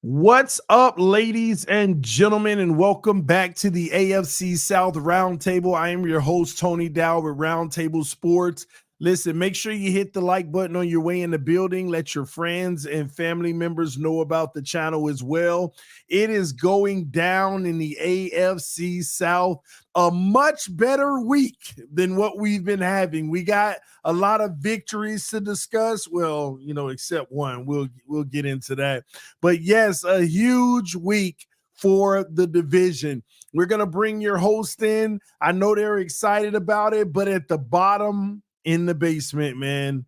What's up, ladies and gentlemen, and welcome back to the AFC South Roundtable. I am your host, Tony Dow with Roundtable Sports. Listen, make sure you hit the like button on your way in the building. Let your friends and family members know about the channel as well. It is going down in the AFC South. A much better week than what we've been having. We got a lot of victories to discuss. Well, except one. We'll get into that. But yes, a huge week for the division. We're going to bring your host in. I know they're excited about it, but at the bottom in the basement, man,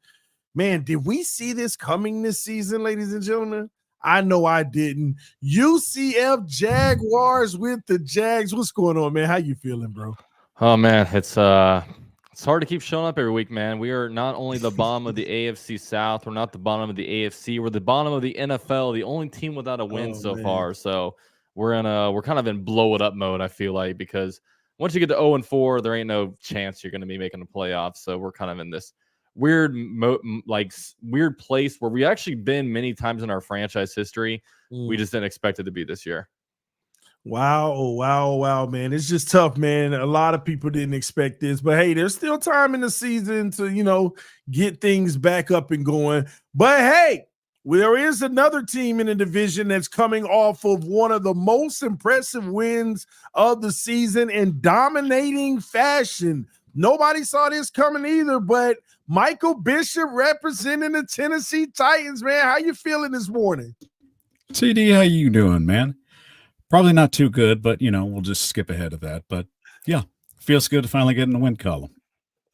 did we see this coming this season, ladies and gentlemen? I know I didn't. UCF Jaguars with the Jags. What's going on, man? How you feeling, bro? Oh man, it's hard to keep showing up every week, man. We are not only the bottom of the AFC South, we're not the bottom of the AFC, we're the bottom of the NFL, the only team without a win far. So we're kind of in blow it up mode, I feel like, because once you get to 0-4, there ain't no chance you're going to be making the playoffs. So we're kind of in this weird place where we actually been many times in our franchise history. We just didn't expect it to be this year. Wow, man. It's just tough, man. A lot of people didn't expect this, but hey, there's still time in the season to, get things back up and going. But hey, there is another team in the division that's coming off of one of the most impressive wins of the season in dominating fashion. Nobody saw this coming either, but Michael Bishop representing the Tennessee Titans, man. How you feeling this morning? TD, how you doing, man? Probably not too good, but, we'll just skip ahead of that. But, yeah, feels good to finally get in the win column.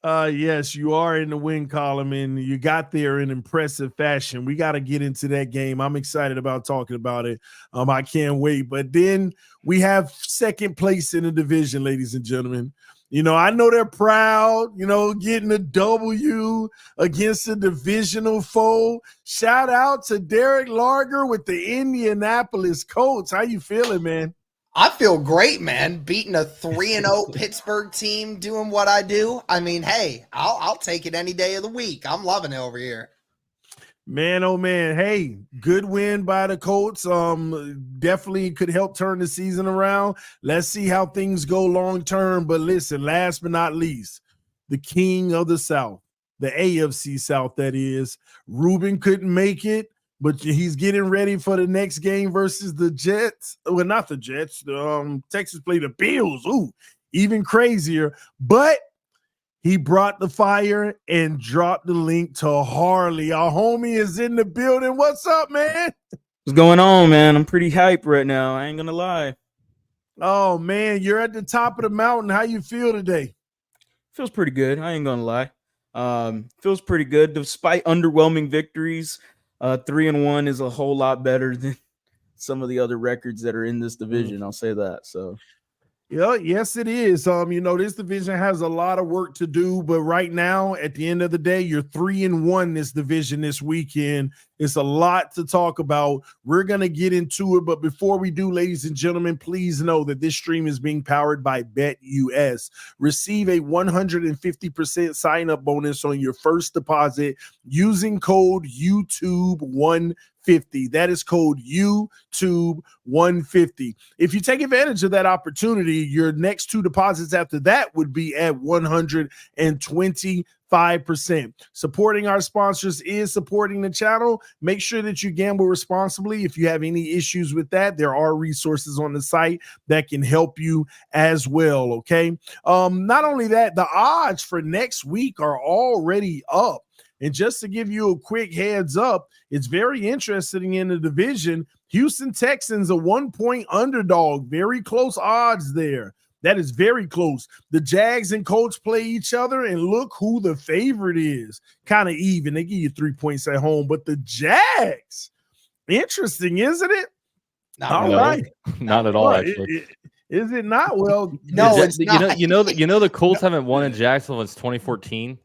Yes, you are in the win column, and you got there in impressive fashion. We got to get into that game. I'm excited about talking about it. I can't wait. But then we have second place in the division, ladies and gentlemen. I know they're proud, getting a W against a divisional foe. Shout out to Derek Larger with the Indianapolis Colts. How you feeling, man? I feel great, man. Beating a 3-0 Pittsburgh team, doing what I do. I mean, hey, I'll take it any day of the week. I'm loving it over here. Man, oh man. Hey, good win by the Colts. Definitely could help turn the season around. Let's see how things go long term. But listen, last but not least, the king of the South, the AFC South, that is. Ruben couldn't make it, but he's getting ready for the next game versus the Jets. Well, not the Jets. Texas play the Bills. Ooh, even crazier. But he brought the fire and dropped the link to Harley. Our homie is in the building. What's up, man? What's going on, man? I'm pretty hyped right now. I ain't gonna lie. Oh, man, you're at the top of the mountain. How you feel today? Feels pretty good. I ain't gonna lie. Feels pretty good. Despite underwhelming victories, 3-1 is a whole lot better than some of the other records that are in this division. I'll say that. So. Yeah, yes, it is. This division has a lot of work to do, but right now, at the end of the day, you're 3-1 this division this weekend. It's a lot to talk about. We're going to get into it, but before we do, ladies and gentlemen, please know that this stream is being powered by BetUS. Receive a 150% sign-up bonus on your first deposit using code YouTube150. That is code YouTube150. If you take advantage of that opportunity, your next two deposits after that would be at 125%. Supporting our sponsors is supporting the channel. Make sure that you gamble responsibly. If you have any issues with that, there are resources on the site that can help you as well, okay? Not only that, the odds for next week are already up. And just to give you a quick heads up, it's very interesting in the division. Houston Texans, a 1-point underdog, very close odds there. That is very close. The Jags and Colts play each other, and look who the favorite is. Kind of even. They give you 3 points at home, but the Jags, interesting, isn't it? Not at all. Actually, is it not? Well, no, it's not. You know the Colts haven't won in Jacksonville since 2014.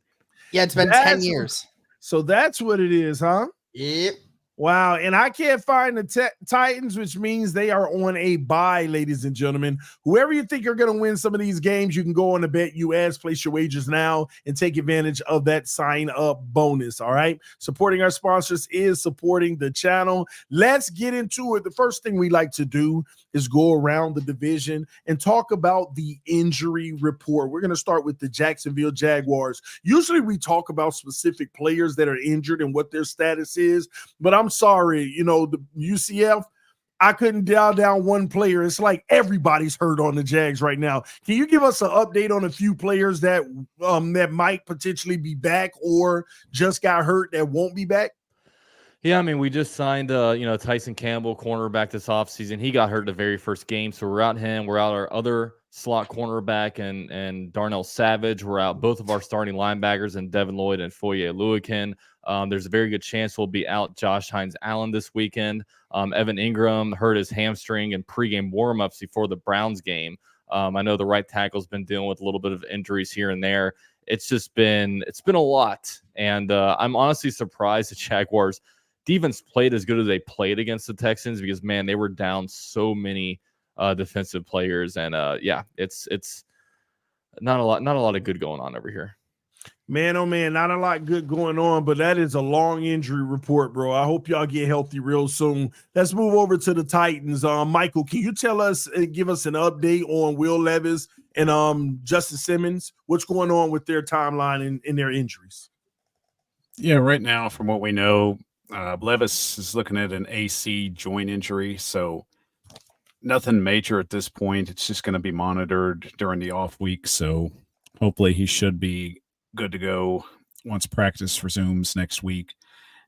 Yeah, it's been 10 years. So that's what it is, huh? Yep. Wow, and I can't find the Titans, which means they are on a bye, ladies and gentlemen. Whoever you think are going to win some of these games, you can go on to BetUS, place your wagers now, and take advantage of that sign-up bonus, all right? Supporting our sponsors is supporting the channel. Let's get into it. The first thing we like to do is go around the division and talk about the injury report. We're going to start with the Jacksonville Jaguars. Usually we talk about specific players that are injured and what their status is, but I'm sorry, the UCF, I couldn't dial down one player. It's like everybody's hurt on the Jags right now. Can you give us an update on a few players that might potentially be back or just got hurt that won't be back? Yeah, I mean, we just signed, Tyson Campbell, cornerback this offseason. He got hurt the very first game, so we're out him. We're out our other slot cornerback and Darnell Savage. We're out both of our starting linebackers and Devin Lloyd and Foye Oluokun. There's a very good chance we'll be out Josh Hines-Allen this weekend. Evan Ingram hurt his hamstring in pregame warmups before the Browns game. I know the right tackle's been dealing with a little bit of injuries here and there. It's been a lot, and I'm honestly surprised the Jaguars defense played as good as they played against the Texans because, man, they were down so many defensive players, and it's not a lot of good going on over here. Man, oh man, not a lot good going on, but that is a long injury report, bro. I hope y'all get healthy real soon. Let's move over to the Titans. Michael, can you tell us and give us an update on Will Levis and Justin Simmons? What's going on with their timeline and their injuries? Yeah, right now, from what we know, Levis is looking at an AC joint injury, so nothing major at this point. It's just going to be monitored during the off week, so hopefully he should be good to go once practice resumes next week.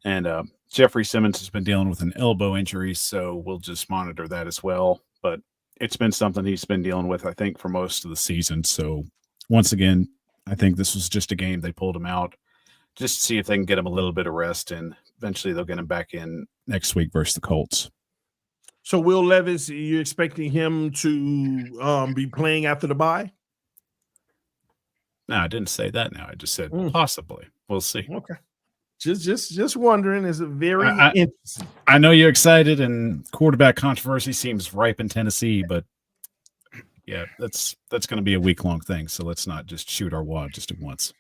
And Jeffrey Simmons has been dealing with an elbow injury, so we'll just monitor that as well. But it's been something he's been dealing with, I think, for most of the season. So once again, I think this was just a game they pulled him out just to see if they can get him a little bit of rest, and eventually they'll get him back in next week versus the Colts. So Will Levis, you're expecting him to be playing after the bye? No, I didn't say that now. I just said possibly. We'll see. Okay. Just wondering. Is it very interesting? I know you're excited, and quarterback controversy seems ripe in Tennessee, but yeah, that's going to be a week-long thing, so let's not just shoot our wad just at once.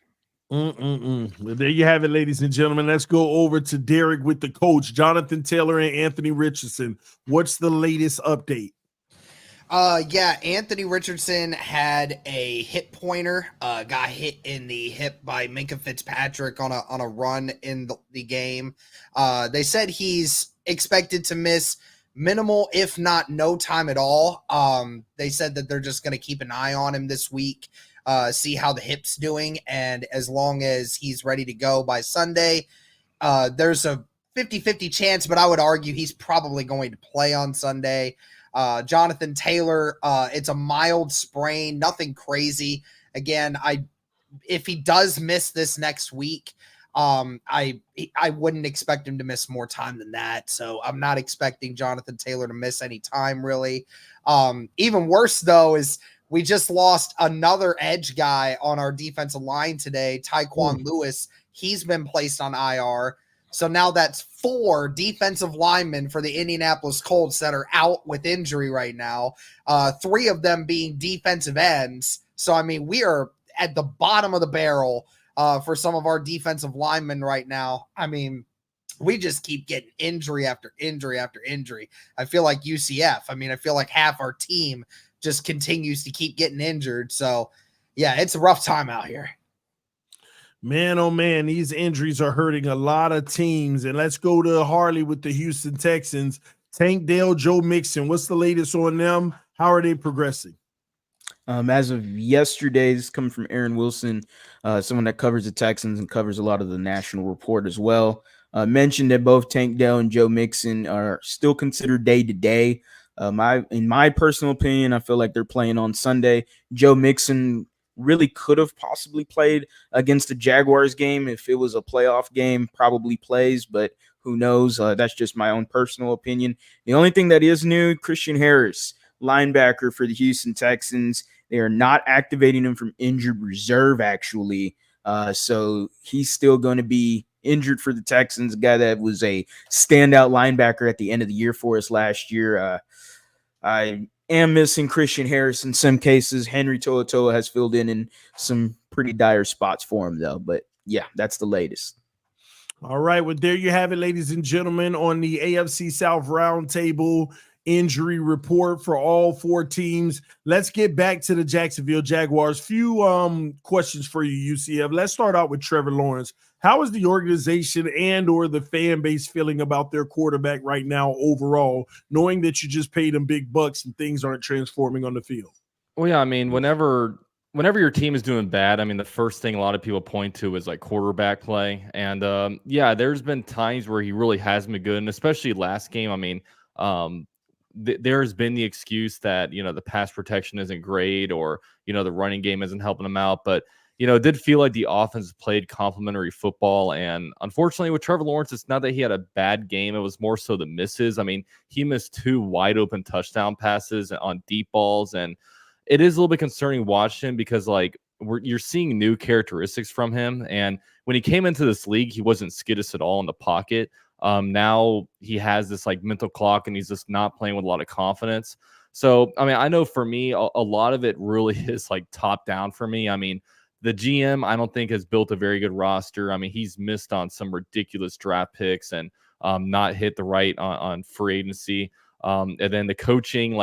Well, there you have it, ladies and gentlemen. Let's go over to Derek with the coach, Jonathan Taylor and Anthony Richardson. What's the latest update? Anthony Richardson had a hip pointer, got hit in the hip by Minkah Fitzpatrick on a run in the game. They said he's expected to miss minimal, if not no time at all. They said that they're just going to keep an eye on him this week, see how the hip's doing, and as long as he's ready to go by Sunday, there's a 50-50 chance, but I would argue he's probably going to play on Sunday. Jonathan Taylor, it's a mild sprain, nothing crazy. Again, if he does miss this next week, I wouldn't expect him to miss more time than that. So I'm not expecting Jonathan Taylor to miss any time, really. Even worse, though, is we just lost another edge guy on our defensive line today, Tyquan Lewis. He's been placed on IR. So now that's 4 defensive linemen for the Indianapolis Colts that are out with injury right now, 3 of them being defensive ends. So, I mean, we are at the bottom of the barrel for some of our defensive linemen right now. I mean, we just keep getting injury after injury after injury. I feel like UCF. I mean, I feel like half our team just continues to keep getting injured. So, yeah, it's a rough time out here. Man, oh man, these injuries are hurting a lot of teams. And let's go to Harley with the Houston Texans. Tank Dell, Joe Mixon. What's the latest on them? How are they progressing? As of yesterday, this is coming from Aaron Wilson, someone that covers the Texans and covers a lot of the national report as well. Mentioned that both Tank Dell and Joe Mixon are still considered day-to-day. In my personal opinion, I feel like they're playing on Sunday. Joe Mixon really could have possibly played against the Jaguars game. If it was a playoff game, probably plays, but who knows? That's just my own personal opinion. The only thing that is new, Christian Harris, linebacker for the Houston Texans. They are not activating him from injured reserve, actually. So he's still going to be injured for the Texans, a guy that was a standout linebacker at the end of the year for us last year. I am missing Christian Harris in some cases. Henry To'oTo'o has filled in some pretty dire spots for him, though. But yeah, that's the latest. All right, well, there you have it, ladies and gentlemen, on the AFC South Roundtable injury report for all 4 teams. Let's get back to the Jacksonville Jaguars. Few questions for you, UCF. Let's start out with Trevor Lawrence. How is the organization and or the fan base feeling about their quarterback right now overall, knowing that you just paid him big bucks and things aren't transforming on the field? Well, yeah, I mean, whenever your team is doing bad, I mean, the first thing a lot of people point to is like quarterback play. And yeah, there's been times where he really has been good, and especially last game. I mean, there's been the excuse that, the pass protection isn't great, or, the running game isn't helping him out. But, it did feel like the offense played complementary football. And unfortunately with Trevor Lawrence, it's not that he had a bad game. It was more so the misses. I mean, he missed 2 wide open touchdown passes on deep balls. And it is a little bit concerning watching him because you're seeing new characteristics from him. And when he came into this league, he wasn't skittish at all in the pocket. Now he has this mental clock, and he's just not playing with a lot of confidence. So, I mean, I know for me, a lot of it really is top down for me. I mean, the GM, I don't think has built a very good roster. I mean, he's missed on some ridiculous draft picks and not hit the right on free agency. And then the coaching,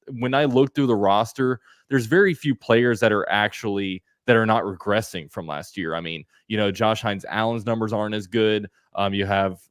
when I look through the roster, there's very few players that are not regressing from last year. I mean, Josh Hines-Allen's numbers aren't as good. You have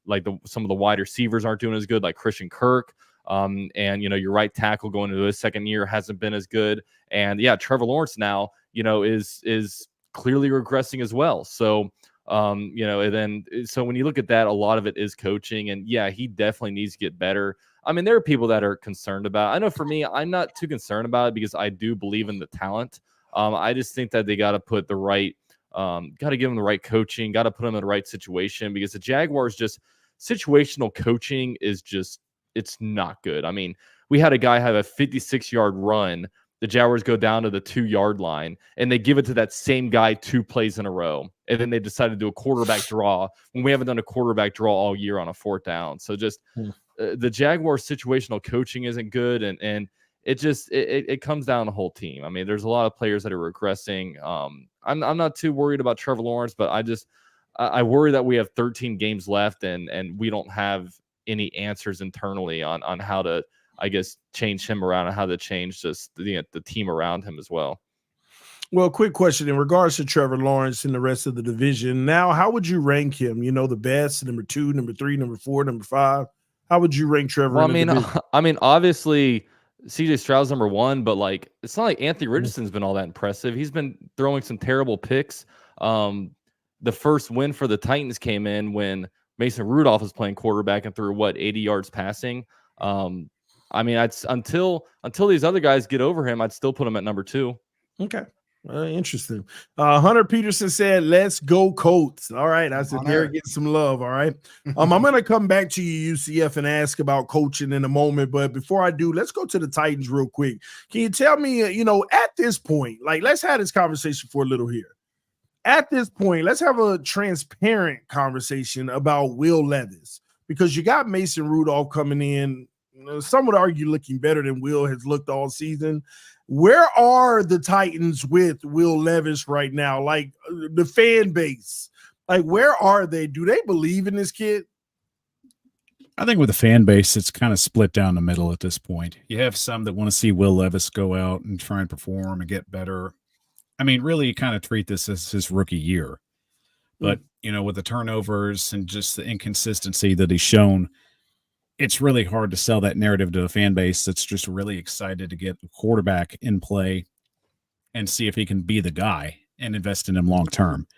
some of the wide receivers aren't doing as good, like Christian Kirk. And your right tackle going into his second year hasn't been as good. And yeah, Trevor Lawrence now, is clearly regressing as well. So, so when you look at that, a lot of it is coaching, and yeah, he definitely needs to get better. I mean, there are people that are concerned about it. I know for me, I'm not too concerned about it because I do believe in the talent. I just think that they got to put got to give him the right coaching, got to put him in the right situation, because the Jaguars situational coaching is it's not good. I mean, we had a guy have a 56-yard run. The Jaguars go down to the 2-yard line, and they give it to that same guy 2 plays in a row. And then they decide to do a quarterback draw when we haven't done a quarterback draw all year on a 4th down. So the Jaguars situational coaching isn't good. And it comes down to the whole team. I mean, there's a lot of players that are regressing. I'm not too worried about Trevor Lawrence, but I worry that we have 13 games left and we don't have any answers internally on how to, I guess, change him around and how to change the team around him as well. Well, quick question in regards to Trevor Lawrence and the rest of the division. Now, how would you rank him? The best, number 2, number 3, number 4, number 5. How would you rank Trevor? Well, I mean, obviously CJ Stroud's number 1, but it's not like Anthony Richardson's been all that impressive. He's been throwing some terrible picks. The first win for the Titans came in when Mason Rudolph was playing quarterback and threw 80 yards passing. I mean, until these other guys get over him, I'd still put him at number 2. Okay. Interesting. Hunter Peterson said, "Let's go Colts." All right. I said, they're getting some love. All right. I'm going to come back to you, UCF, and ask about coaching in a moment. But before I do, let's go to the Titans real quick. Can you tell me, at this point, let's have this conversation for a little here. At this point, let's have a transparent conversation about Will Levis, because you got Mason Rudolph coming in. Some would argue looking better than Will has looked all season. Where are the Titans with Will Levis right now? The fan base, where are they? Do they believe in this kid? I think with the fan base, it's kind of split down the middle at this point. You have some that want to see Will Levis go out and try and perform and get better. I mean, really kind of treat this as his rookie year. But, with the turnovers and just the inconsistency that he's shown, it's really hard to sell that narrative to a fan base that's just really excited to get a quarterback in play and see if he can be the guy and invest in him long term.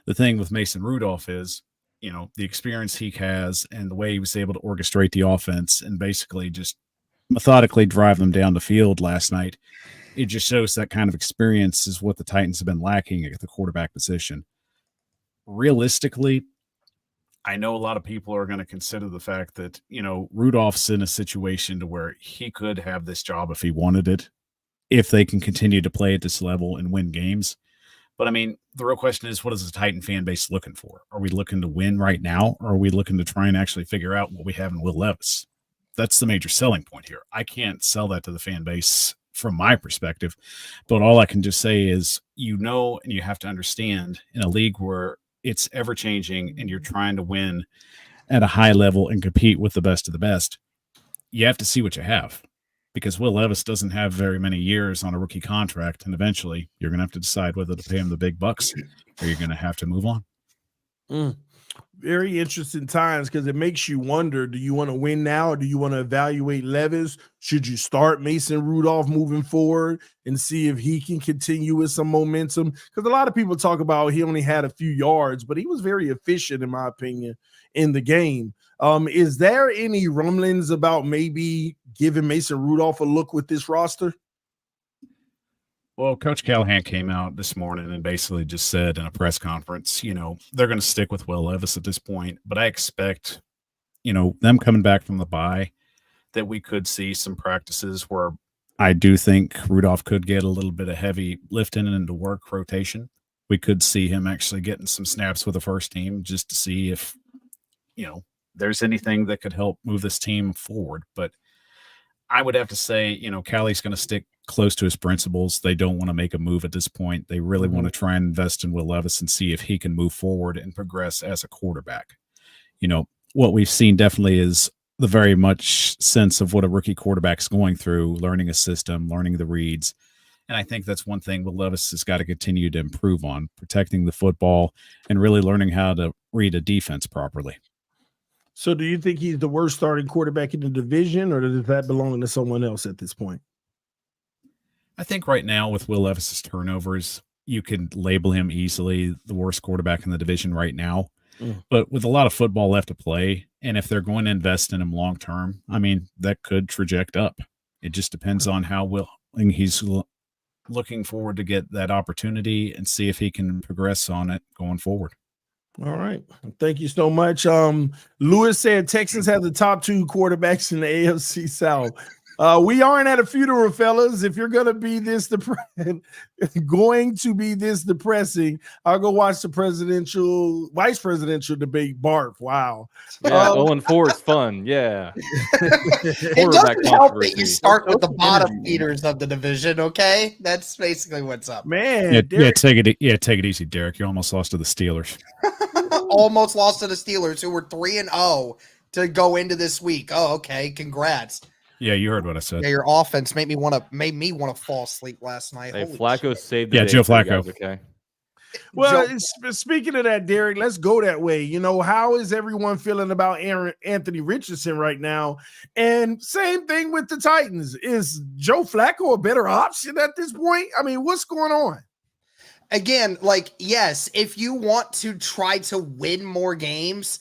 The thing with Mason Rudolph is, the experience he has and the way he was able to orchestrate the offense and basically just methodically drive them down the field last night. It just shows that kind of experience is what the Titans have been lacking at the quarterback position. Realistically, I know a lot of people are going to consider the fact that, Rudolph's in a situation to where he could have this job if he wanted it, if they can continue to play at this level and win games. But I mean, the real question is, what is the Titan fan base looking for? Are we looking to win right now, or are we looking to try and actually figure out what we have in Will Levis? That's the major selling point here. I can't sell that to the fan base from my perspective, but all I can just say is, and you have to understand, in a league where it's ever changing and you're trying to win at a high level and compete with the best of the best, you have to see what you have, because Will Levis doesn't have very many years on a rookie contract, and eventually you're going to have to decide whether to pay him the big bucks or you're going to have to move on. Very interesting times, because it makes you wonder, do you want to win now, or do you want to evaluate Levis? Should you start Mason Rudolph moving forward and see if he can continue with some momentum? Because a lot of people talk about he only had a few yards, but he was very efficient, in my opinion, in the game. Is there any rumblings about maybe giving Mason Rudolph a look with this roster? Well, Coach Callahan came out this morning and basically just said in a press conference, they're going to stick with Will Levis at this point. But I expect, them coming back from the bye, that we could see some practices where I do think Rudolph could get a little bit of heavy lifting into work rotation. We could see him actually getting some snaps with the first team just to see if, there's anything that could help move this team forward. But I would have to say, Callie's going to stick close to his principles. They don't want to make a move at this point. They really want to try and invest in Will Levis and see if he can move forward and progress as a quarterback. What we've seen definitely is the very much sense of what a rookie quarterback's going through, learning a system, learning the reads. And I think that's one thing Will Levis has got to continue to improve on, protecting the football and really learning how to read a defense properly. So do you think he's the worst starting quarterback in the division, or does that belong to someone else at this point? I think right now with Will Levis's turnovers, you can label him easily the worst quarterback in the division right now. But with a lot of football left to play, and if they're going to invest in him long term, I mean, that could traject up. It just depends on how willing he's looking forward to get that opportunity and see if he can progress on it going forward. All right. Thank you so much. Lewis said Texans have the top 2 quarterbacks in the AFC South. We aren't at a funeral, fellas. If you're going to be this depressing, I'll go watch the vice presidential debate. Barf. Wow. Yeah, 0-4 is fun. Yeah. It doesn't help that you start with the bottom feeders of the division, okay? That's basically what's up. Man. Take it easy, Derek. You almost lost to the Steelers. Almost lost to the Steelers, who were 3-0 to go into this week. Oh, okay. Congrats. Yeah, you heard what I said. Yeah, your offense made me want to fall asleep last night. Hey, Flacco saved the day. Joe Flacco. Guys, okay. Well, speaking of that, Derek, let's go that way. How is everyone feeling about Anthony Richardson right now? And same thing with the Titans. Is Joe Flacco a better option at this point? I mean, what's going on? Again, yes, if you want to try to win more games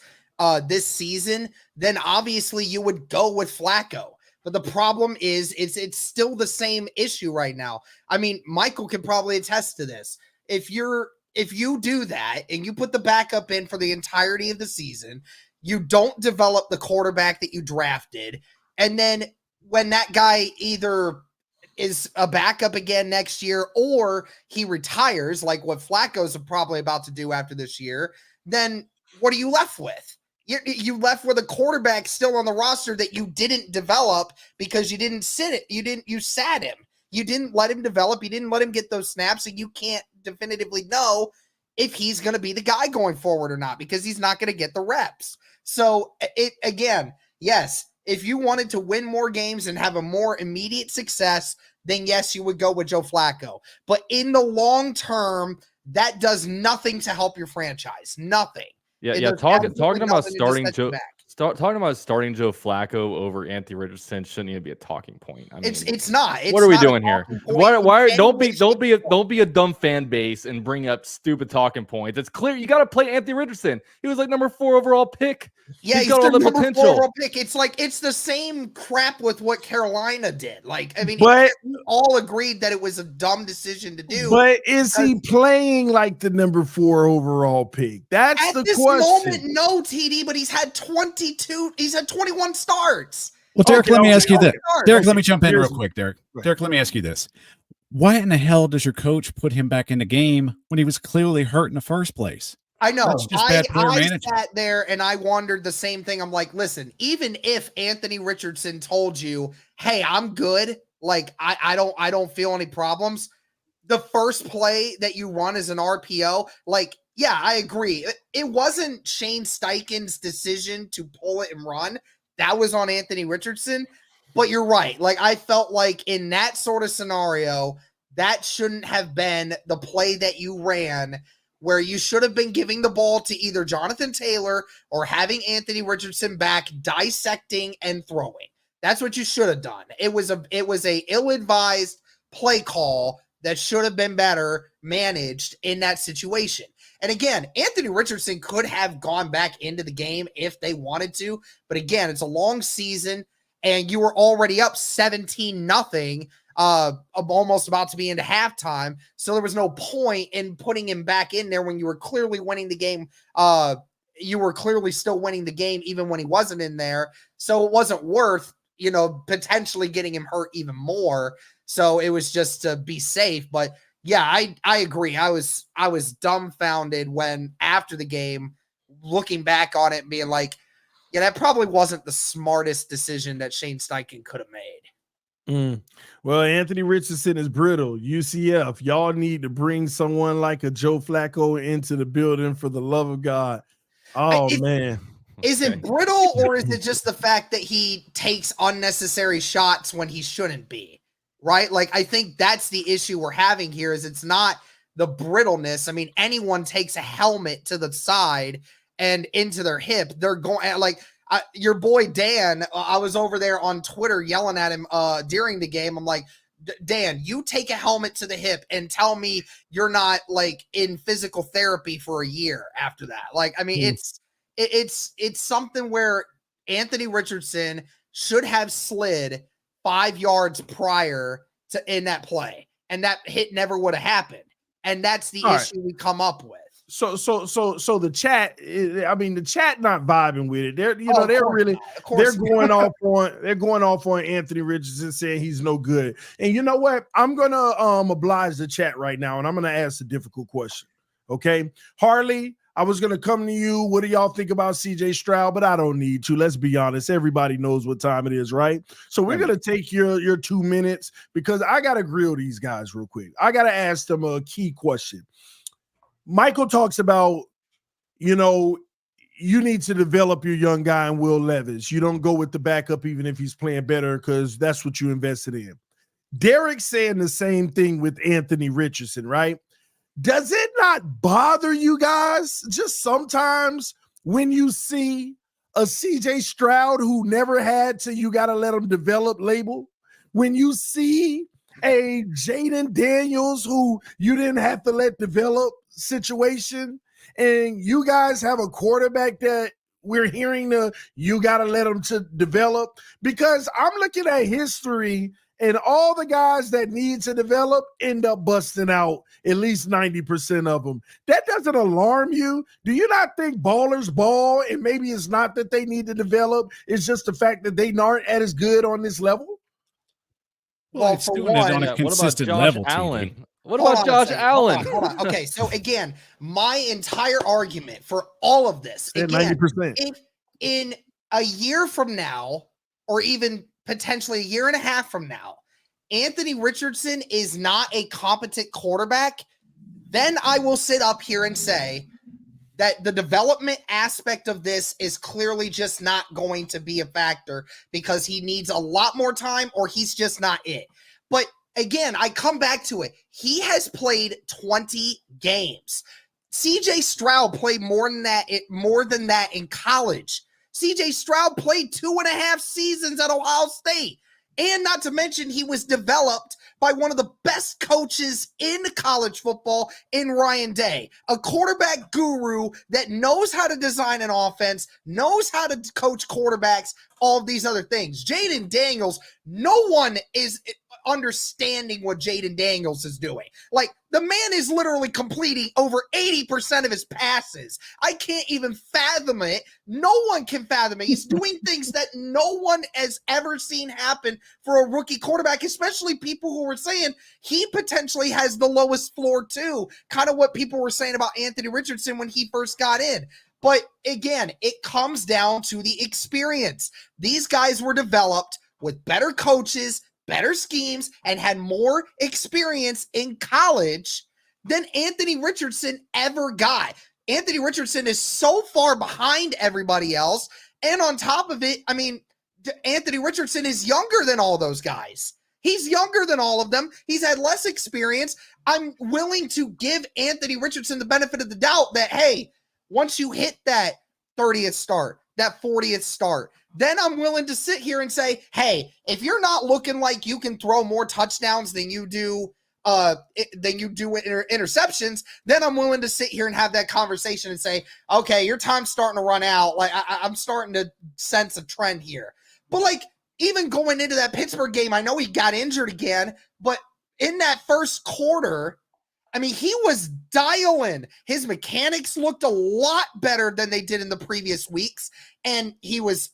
this season, then obviously you would go with Flacco. But the problem is it's still the same issue right now. I mean, Michael can probably attest to this. If you do that and you put the backup in for the entirety of the season, you don't develop the quarterback that you drafted. And then when that guy either is a backup again next year or he retires, like what Flacco's probably about to do after this year, then what are you left with? You left with a quarterback still on the roster that you didn't develop because you didn't sit it. You sat him. You didn't let him develop. You didn't let him get those snaps. And you can't definitively know if he's going to be the guy going forward or not, because he's not going to get the reps. So yes, if you wanted to win more games and have a more immediate success, then yes, you would go with Joe Flacco. But in the long term, that does nothing to help your franchise. Nothing. Yeah. Talking about starting Joe Flacco over Anthony Richardson shouldn't even be a talking point. I mean, it's not. What are we doing here? Why don't be a dumb fan base and bring up stupid talking points. It's clear you got to play Anthony Richardson. He was like number 4 overall pick. Yeah, he's got all the potential. 4 overall pick. It's like it's the same crap with what Carolina did. We all agreed that it was a dumb decision to do. But is he playing like the number 4 overall pick? That's the question. At this moment, no, TD. But he's had 21 starts. Well, Derek, let me ask you this. Derek, let me jump in real quick, Derek. Derek, let me ask you this. why in the hell does your coach put him back in the game when he was clearly hurt in the first place? I know. That's just bad player I management. sat there and I wondered the same thing. I'm like, listen, even if Anthony Richardson told you, hey, I'm good, like I don't feel any problems. The first play that you run is an RPO. Like, yeah, I agree. It wasn't Shane Steichen's decision to pull it and run. That was on Anthony Richardson. But you're right. Like, I felt like in that sort of scenario, that shouldn't have been the play that you ran, where you should have been giving the ball to either Jonathan Taylor or having Anthony Richardson back, dissecting and throwing. That's what you should have done. It was a ill-advised play call that should have been better managed in that situation. And again, Anthony Richardson could have gone back into the game if they wanted to. But again, it's a long season and you were already up 17-0, almost about to be into halftime. So there was no point in putting him back in there when you were clearly winning the game. You were clearly still winning the game even when he wasn't in there. So it wasn't worth, potentially getting him hurt even more. So it was just to be safe. But yeah, I agree. I was dumbfounded when after the game, looking back on it and being like, yeah, that probably wasn't the smartest decision that Shane Steichen could have made. Well, Anthony Richardson is brittle. UCF, y'all need to bring someone like a Joe Flacco into the building for the love of God. Oh, man. Is it brittle or is it just the fact that he takes unnecessary shots when he shouldn't be? Right? Like, I think that's the issue we're having here is it's not the brittleness. I mean, anyone takes a helmet to the side and into their hip. They're going like your boy Dan. I was over there on Twitter yelling at him during the game. I'm like, Dan, you take a helmet to the hip and tell me you're not like in physical therapy for a year after that. Like, I mean, it's something where Anthony Richardson should have slid 5 yards prior to in that play, and that hit never would have happened. And that's the issue we come up with. So the chat, the chat not vibing with it. They're going off on Anthony Richardson saying he's no good. And you know what? I'm gonna oblige the chat right now, and I'm gonna ask a difficult question. Okay, Harley, I was gonna come to you. What do y'all think about CJ Stroud? But I don't need to. Let's be honest. Everybody knows what time it is, right? So we're gonna take your 2 minutes because I gotta grill these guys real quick. I gotta ask them a key question. Michael talks about, you need to develop your young guy in Will Levis. You don't go with the backup even if he's playing better because that's what you invested in. Derek's saying the same thing with Anthony Richardson, right? Does it not bother you guys just sometimes when you see a CJ Stroud who never had to you got to let him develop label? When you see a Jaden Daniels who you didn't have to let develop situation, and you guys have a quarterback that we're hearing you got to let him to develop, because I'm looking at history and all the guys that need to develop end up busting out at least 90% of them. That doesn't alarm you? Do you not think ballers ball and maybe it's not that they need to develop, it's just the fact that they aren't as good on this level? Well, it's doing it on a consistent level. Allen? What about Josh Allen? Hold on. Okay, so again, my entire argument for all of this, again, 90%. if in a year from now, or even potentially a year and a half from now, Anthony Richardson is not a competent quarterback, then I will sit up here and say that the development aspect of this is clearly just not going to be a factor because he needs a lot more time or he's just not it. But again, I come back to it. He has played 20 games. CJ Stroud played more than that in college. CJ Stroud played 2.5 seasons at Ohio State. And not to mention, he was developed by one of the best coaches in college football in Ryan Day, a quarterback guru that knows how to design an offense, knows how to coach quarterbacks all of these other things. Jaden Daniels, no one is understanding what Jaden Daniels is doing. Like, the man is literally completing over 80% of his passes. I can't even fathom it. No one can fathom it. He's doing things that no one has ever seen happen for a rookie quarterback, especially people who were saying he potentially has the lowest floor too. Kind of what people were saying about Anthony Richardson when he first got in. But again, it comes down to the experience. These guys were developed with better coaches, better schemes, and had more experience in college than Anthony Richardson ever got. Anthony Richardson is so far behind everybody else. And on top of it, I mean, Anthony Richardson is younger than all those guys. He's younger than all of them. He's had less experience. I'm willing to give Anthony Richardson the benefit of the doubt that, hey, once you hit that 30th start, that 40th start, then I'm willing to sit here and say, hey, if you're not looking like you can throw more touchdowns than you do interceptions, then I'm willing to sit here and have that conversation and say, okay, your time's starting to run out. Like, I'm starting to sense a trend here. But like, even going into that Pittsburgh game, I know he got injured again, but in that first quarter, I mean, he was dialing. His mechanics looked a lot better than they did in the previous weeks, and he was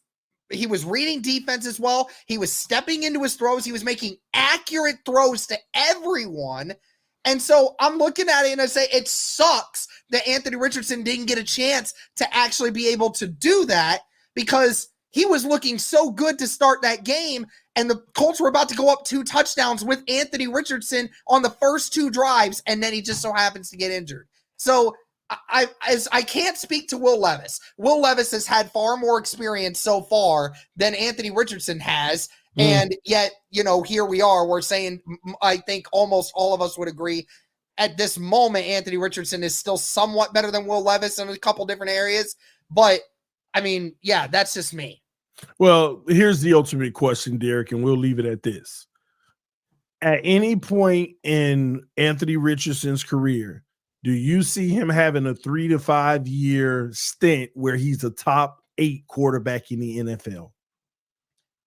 reading defense as well. He was stepping into his throws. He was making accurate throws to everyone. And so I'm looking at it and I say, it sucks that Anthony Richardson didn't get a chance to actually be able to do that, because he was looking so good to start that game. And the Colts were about to go up 2 touchdowns with Anthony Richardson on the first 2 drives. And then he just so happens to get injured. So I can't speak to Will Levis. Will Levis has had far more experience so far than Anthony Richardson has. And yet, you know, here we are. We're saying, I think almost all of us would agree at this moment, Anthony Richardson is still somewhat better than Will Levis in a couple different areas. But, I mean, yeah, that's just me. Well, here's the ultimate question, Derek, and we'll leave it at this. At any point in Anthony Richardson's career, do you see him having a 3 to 5 year stint where he's a top 8 quarterback in the NFL?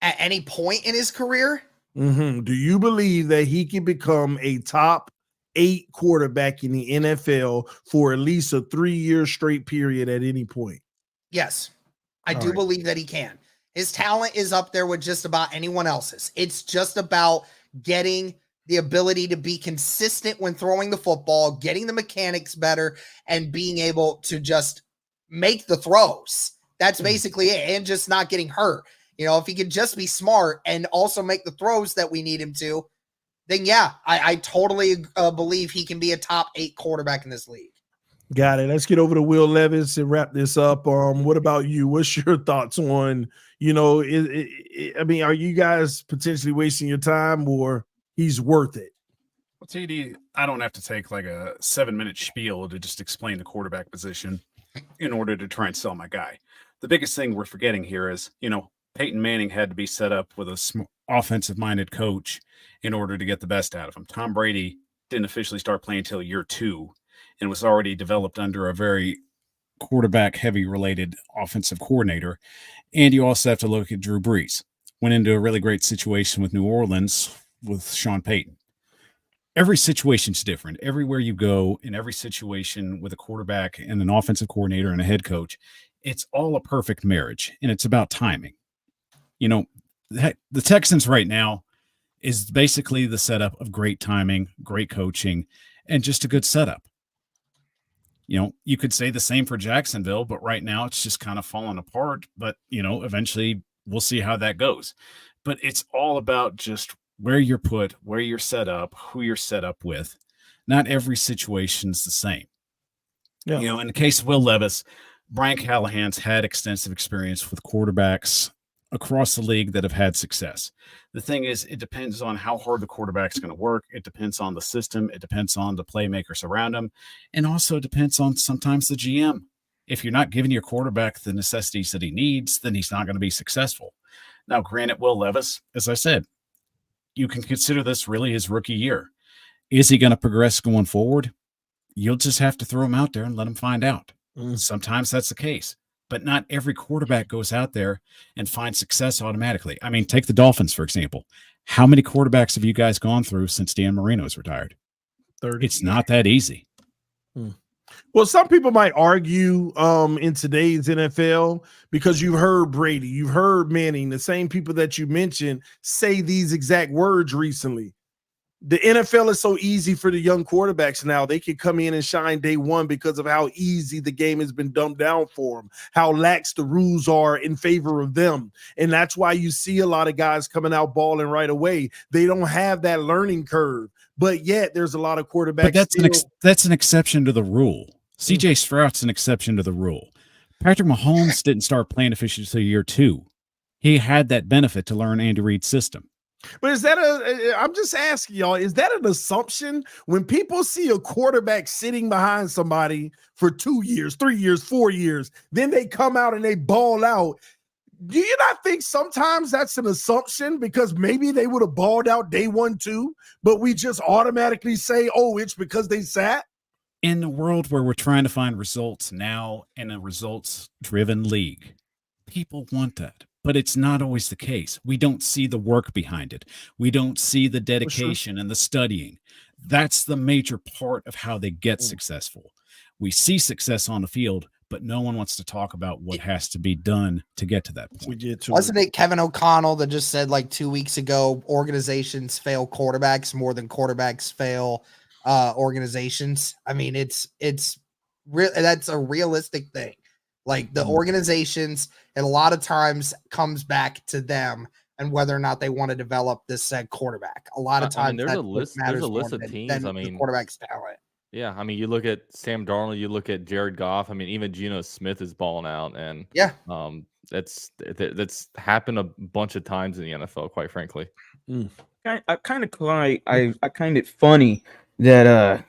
At any point in his career? Do you believe that he can become a top 8 quarterback in the NFL for at least a 3-year straight period at any point? Yes, I do believe that he can. His talent is up there with just about anyone else's. It's just about getting the ability to be consistent when throwing the football, getting the mechanics better, and being able to just make the throws. That's basically it, and just not getting hurt. You know, if he could just be smart and also make the throws that we need him to, then yeah, I totally believe he can be a top 8 quarterback in this league. Got it. Let's get over to Will Levis and wrap this up. What about you? What's your thoughts on, you know, I mean, are you guys potentially wasting your time, or he's worth it? Well, TD, I don't have to take like a 7-minute spiel to just explain the quarterback position in order to try and sell my guy. The biggest thing we're forgetting here is, you know, Peyton Manning had to be set up with a offensive-minded coach in order to get the best out of him. Tom Brady didn't officially start playing until year 2 and was already developed under a very quarterback-heavy related offensive coordinator. And you also have to look at Drew Brees. Went into a really great situation with New Orleans with Sean Payton. Every situation's different. Everywhere you go, in every situation with a quarterback and an offensive coordinator and a head coach, it's all a perfect marriage, and it's about timing. You know, the Texans right now is basically the setup of great timing, great coaching, and just a good setup. You know, you could say the same for Jacksonville, but right now it's just kind of falling apart. But, you know, eventually we'll see how that goes. But it's all about just where you're put, where you're set up, who you're set up with. Not every situation's the same. Yeah. You know, in the case of Will Levis, Brian Callahan's had extensive experience with quarterbacks across the league that have had success. The thing is, it depends on how hard the quarterback's going to work. It depends on the system. It depends on the playmakers around him. And also depends on sometimes the GM. If you're not giving your quarterback the necessities that he needs, then he's not going to be successful. Now, granted, Will Levis, as I said, you can consider this really his rookie year. Is he going to progress going forward? You'll just have to throw him out there and let him find out. Sometimes that's the case. but not every quarterback goes out there and finds success automatically. I mean, take the Dolphins, for example. How many quarterbacks have you guys gone through since Dan Marino's retired? 30. It's not that easy. Well, some people might argue in today's NFL because you've heard Brady, you've heard Manning, the same people that you mentioned say these exact words recently. The NFL is so easy for the young quarterbacks now. They can come in and shine day one because of how easy the game has been dumbed down for them, how lax the rules are in favor of them. And that's why you see a lot of guys coming out balling right away. They don't have that learning curve, but yet there's a lot of quarterbacks. But that's an exception to the rule. CJ Stroud's an exception to the rule. Patrick Mahomes didn't start playing officially until year 2. He had that benefit to learn Andy Reid's system. But I'm just asking y'all, is that an assumption when people see a quarterback sitting behind somebody for 2 years, 3 years, 4 years, then they come out and they ball out? Do you not think sometimes that's an assumption because maybe they would have balled out day 1, 2, but we just automatically say, oh, it's because they sat? In the world where we're trying to find results now in a results-driven league, people want that. But it's not always the case. We don't see the work behind it. We don't see the dedication and the studying. That's the major part of how they get successful. We see success on the field, but no one wants to talk about what has to be done to get to that point. Wasn't it Kevin O'Connell that just said like 2 weeks ago, organizations fail quarterbacks more than quarterbacks fail organizations? I mean, it's real. That's a realistic thing. Like the organizations, and a lot of times comes back to them and whether or not they want to develop this said quarterback. A lot of times there's a list of teams. The quarterback's talent. Yeah, I mean, you look at Sam Darnold, you look at Jared Goff. I mean, even Geno Smith is balling out, and that's happened a bunch of times in the NFL, quite frankly. I kind of funny that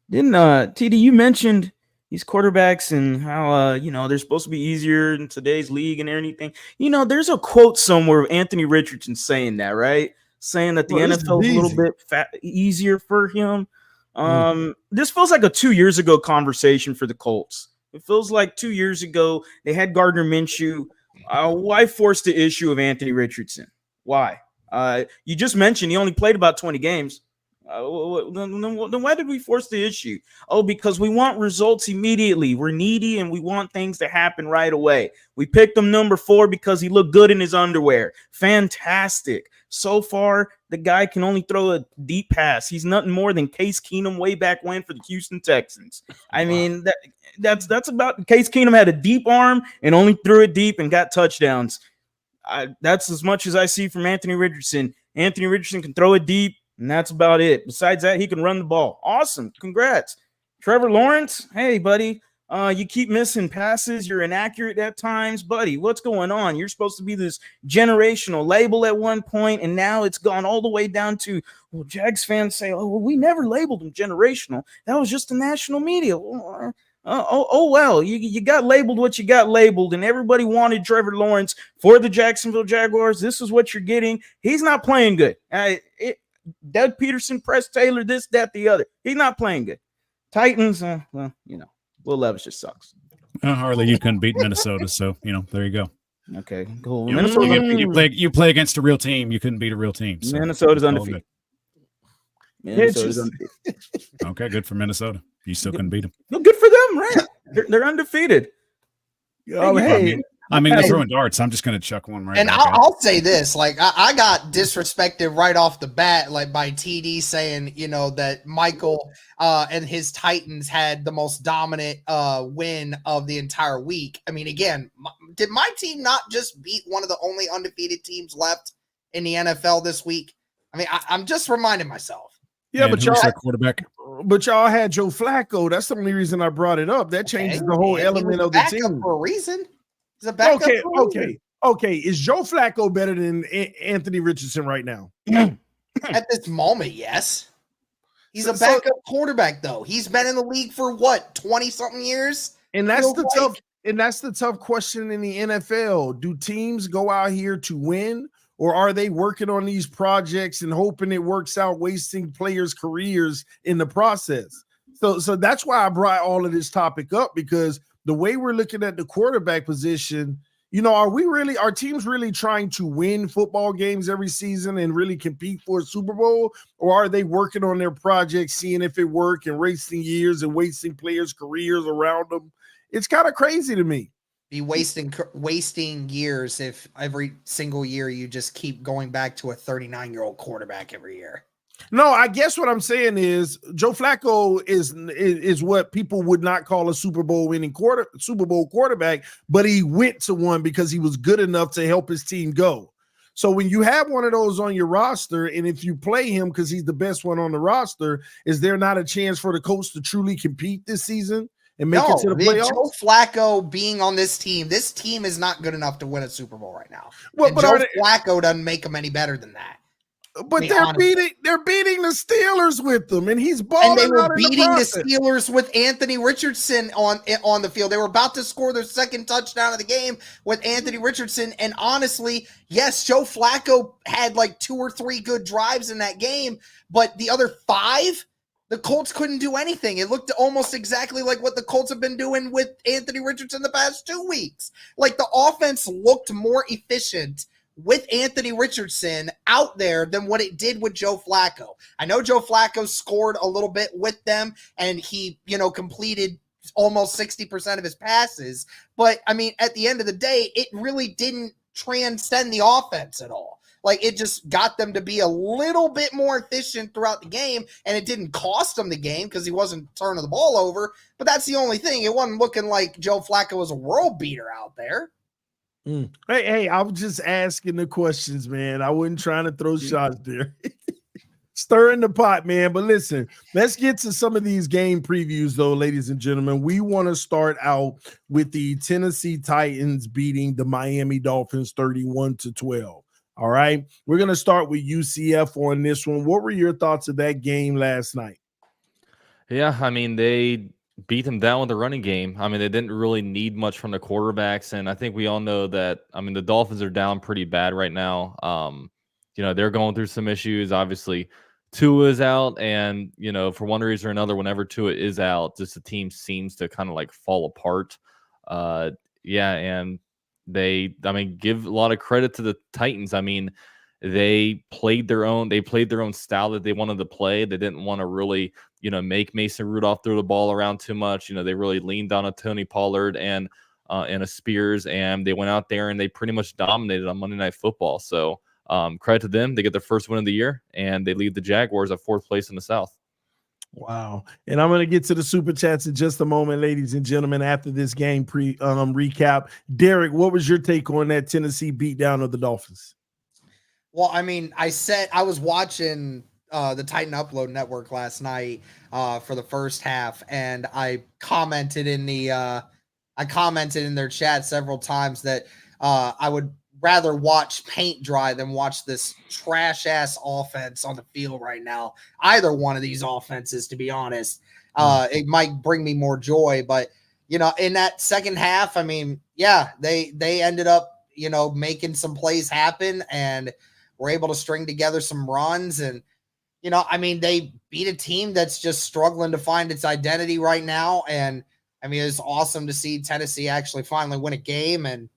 didn't TD, you mentioned these quarterbacks and how they're supposed to be easier in today's league and anything. There's a quote somewhere of Anthony Richardson saying that, right? Saying that the NFL is a little bit easier for him. This feels like a 2 years ago conversation for the Colts. It feels like 2 years ago they had Gardner Minshew. Why force the issue of Anthony Richardson? Why? You just mentioned he only played about 20 games. Then why did we force the issue? Oh, because we want results immediately. We're needy and we want things to happen right away. We picked him number 4 because he looked good in his underwear. Fantastic. So far, the guy can only throw a deep pass. He's nothing more than Case Keenum way back when for the Houston Texans. I mean, that's about Case Keenum had a deep arm and only threw it deep and got touchdowns. That's as much as I see from Anthony Richardson. Anthony Richardson can throw it deep, and that's about it. Besides that, he can run the ball. Awesome. Congrats. Trevor Lawrence, hey, buddy, you keep missing passes. You're inaccurate at times. Buddy, what's going on? You're supposed to be this generational label at one point, and now it's gone all the way down to, well, Jags fans say, oh, well, we never labeled him generational. That was just the national media. Well, you got labeled what you got labeled, and everybody wanted Trevor Lawrence for the Jacksonville Jaguars. This is what you're getting. He's not playing good. Doug Peterson, Press Taylor, this, that, the other. He's not playing good. Titans, Will Levis just sucks. Harley, you couldn't beat Minnesota, so there you go. Okay, cool. You play against a real team. You couldn't beat a real team. So Minnesota's undefeated. Okay, good for Minnesota. You still couldn't beat them. Well, good for them, right? They're undefeated. Oh, hey. I mean, they're throwing darts. I'm just going to chuck one right. And I'll say this: like, I got disrespected right off the bat, like by TD saying, that Michael and his Titans had the most dominant win of the entire week. I mean, again, did my team not just beat one of the only undefeated teams left in the NFL this week? I mean, I'm just reminding myself. Yeah, but y'all quarterback. But y'all had Joe Flacco. That's the only reason I brought it up. That changes the whole element of the team for a reason. Okay. Is Joe Flacco better than Anthony Richardson right now? At this moment, yes. He's a backup quarterback, though. He's been in the league for what, 20-something years? And that's the tough question in the NFL. Do teams go out here to win, or are they working on these projects and hoping it works out, wasting players' careers in the process? So that's why I brought all of this topic up, because the way we're looking at the quarterback position, are teams really trying to win football games every season and really compete for a Super Bowl? Or are they working on their projects, seeing if it works and wasting years and wasting players' careers around them? It's kind of crazy to me. Be wasting years if every single year you just keep going back to a 39-year-old quarterback every year. No, I guess what I'm saying is Joe Flacco is what people would not call a Super Bowl quarterback, but he went to one because he was good enough to help his team go. So when you have one of those on your roster, and if you play him because he's the best one on the roster, is there not a chance for the Colts to truly compete this season and make it to the playoffs? Joe Flacco being on this team is not good enough to win a Super Bowl right now. Well, and but Joe Flacco doesn't make them any better than that. But they're beating the Steelers with them, and he's balling. And they were out beating the Steelers with Anthony Richardson on the field. They were about to score their second touchdown of the game with Anthony Richardson. And honestly, yes, Joe Flacco had like 2 or 3 good drives in that game, but the other 5, the Colts couldn't do anything. It looked almost exactly like what the Colts have been doing with Anthony Richardson the past 2 weeks. Like the offense looked more efficient with Anthony Richardson out there than what it did with Joe Flacco. I know Joe Flacco scored a little bit with them and he, completed almost 60% of his passes. But I mean, at the end of the day, it really didn't transcend the offense at all. Like it just got them to be a little bit more efficient throughout the game, and it didn't cost them the game because he wasn't turning the ball over. But that's the only thing. It wasn't looking like Joe Flacco was a world beater out there. Hey, I was just asking the questions, man. I wasn't trying to throw shots there. Stirring the pot, man. But listen, let's get to some of these game previews, though, ladies and gentlemen. We want to start out with the Tennessee Titans beating the Miami Dolphins 31-12. All right. We're going to start with UCF on this one. What were your thoughts of that game last night? Yeah, I mean, they beat them down with the running game. I mean, they didn't really need much from the quarterbacks. And I think we all know that, I mean, the Dolphins are down pretty bad right now. They're going through some issues. Obviously, Tua is out. And, for one reason or another, whenever Tua is out, just the team seems to kind of like fall apart. And give a lot of credit to the Titans. I mean, they played their own style that they wanted to play. They didn't want to really, make Mason Rudolph throw the ball around too much. They really leaned on a Tony Pollard and a Spears, and they went out there and they pretty much dominated on Monday Night Football. So credit to them. They get their first win of the year, and they lead the Jaguars at 4th place in the South. Wow. And I'm going to get to the super chats in just a moment, ladies and gentlemen, after this game recap. Derek, what was your take on that Tennessee beatdown of the Dolphins? Well, I mean, I was watching the Titan Upload Network last night for the first half, and I commented in their chat several times that I would rather watch paint dry than watch this trash ass offense on the field right now. Either one of these offenses, to be honest, it might bring me more joy. But in that second half, I mean, yeah, they ended up making some plays happen and were able to string together some runs. And they beat a team that's just struggling to find its identity right now. And I mean, it's awesome to see Tennessee actually finally win a game. And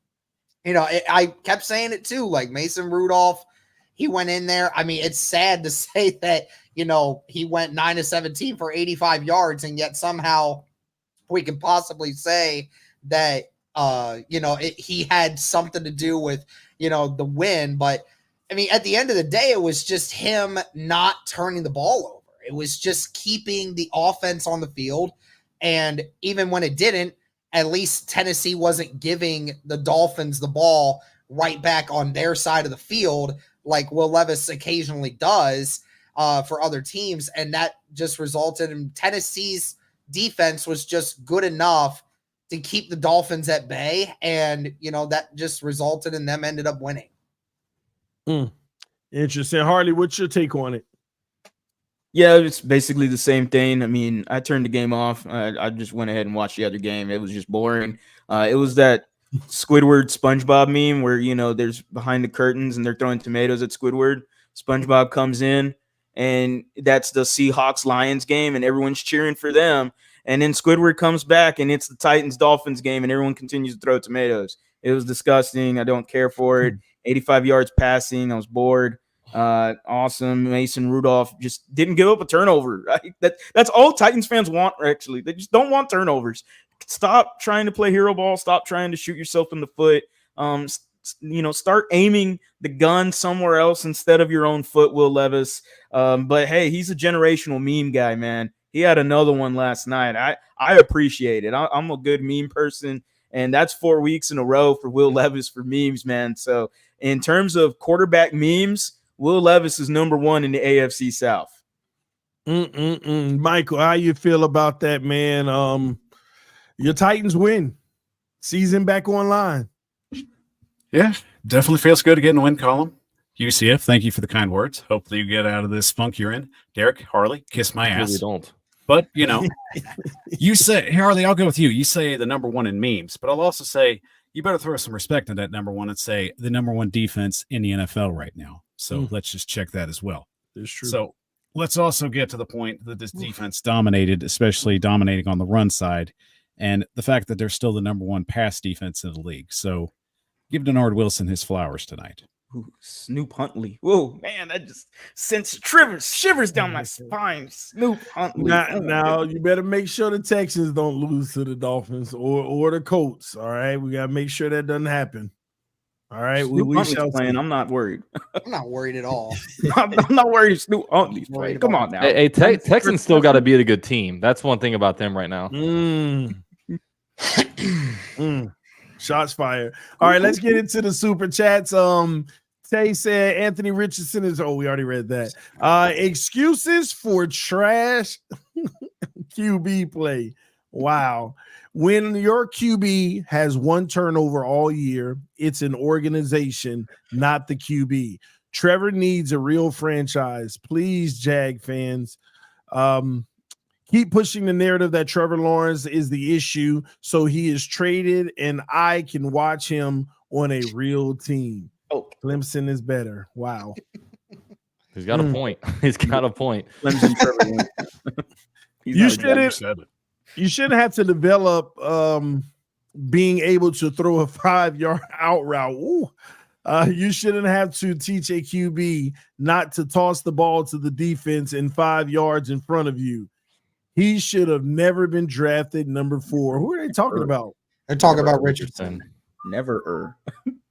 I kept saying it too, like Mason Rudolph, he went in there. I mean, it's sad to say that, he went 9-17 for 85 yards, and yet somehow we can possibly say that, he had something to do with, the win. But I mean, at the end of the day, it was just him not turning the ball over. It was just keeping the offense on the field. And even when it didn't, at least Tennessee wasn't giving the Dolphins the ball right back on their side of the field like Will Levis occasionally does for other teams. And that just resulted in Tennessee's defense was just good enough to keep the Dolphins at bay. And, that just resulted in them ended up winning. Interesting. Harley, what's your take on it? Yeah, it's basically the same thing. I mean, I turned the game off. I just went ahead and watched the other game. It was just boring. It was that Squidward SpongeBob meme where, there's behind the curtains and they're throwing tomatoes at Squidward. SpongeBob comes in, and that's the Seahawks-Lions game, and everyone's cheering for them. And then Squidward comes back, and it's the Titans-Dolphins game, and everyone continues to throw tomatoes. It was disgusting. I don't care for it. 85 yards passing. I was bored. Awesome. Mason Rudolph just didn't give up a turnover. Right? That's all Titans fans want, actually. They just don't want turnovers. Stop trying to play hero ball. Stop trying to shoot yourself in the foot. Start aiming the gun somewhere else instead of your own foot, Will Levis. But hey, he's a generational meme guy, man. He had another one last night. I appreciate it. I'm a good meme person, and that's 4 weeks in a row for Will Levis for memes, man. So in terms of quarterback memes, Will Levis is number one in the AFC South. Michael, how you feel about that, man? Your Titans win. Season back online. Yeah, definitely feels good to get in the win column. UCF, thank you for the kind words. Hopefully you get out of this funk you're in. Derek, Harley, kiss my ass. Really don't. But, you say, Harley, I'll go with you. You say the number one in memes, but I'll also say you better throw some respect on that number one and say the number one defense in the NFL right now. So let's just check that as well. That's true. So let's also get to the point that this defense dominated, especially dominating on the run side, and the fact that they're still the number one pass defense in the league. So give Denard Wilson his flowers tonight. Ooh, Snoop Huntley. Whoa, man, that just sends shivers down my spine. Snoop Huntley. Now you better make sure the Texans don't lose to the Dolphins or the Colts. All right, we gotta make sure that doesn't happen. All right, Snoop we Huntley's shall playing. see. I'm not worried. I'm not worried at all. I'm not worried. Snoop Huntley's playing. Come on now. Hey, Texans still got to beat a good team. That's one thing about them right now. Shots fired. All right, let's get into the super chats. Tay said Anthony Richardson is. Oh, we already read that. Excuses for trash QB play. Wow. When your QB has one turnover all year, it's an organization, not the QB. Trevor needs a real franchise. Please, Jag fans. Keep pushing the narrative that Trevor Lawrence is the issue, so he is traded, and I can watch him on a real team. Oh, Clemson is better. Wow. He's got a point. He's got a point. Clemson, Trevor. You shouldn't have to develop being able to throw a 5-yard out route. Ooh. You shouldn't have to teach a QB not to toss the ball to the defense in 5 yards in front of you. He should have never been drafted number 4. Who are they talking about? They're talking about Richardson. Never.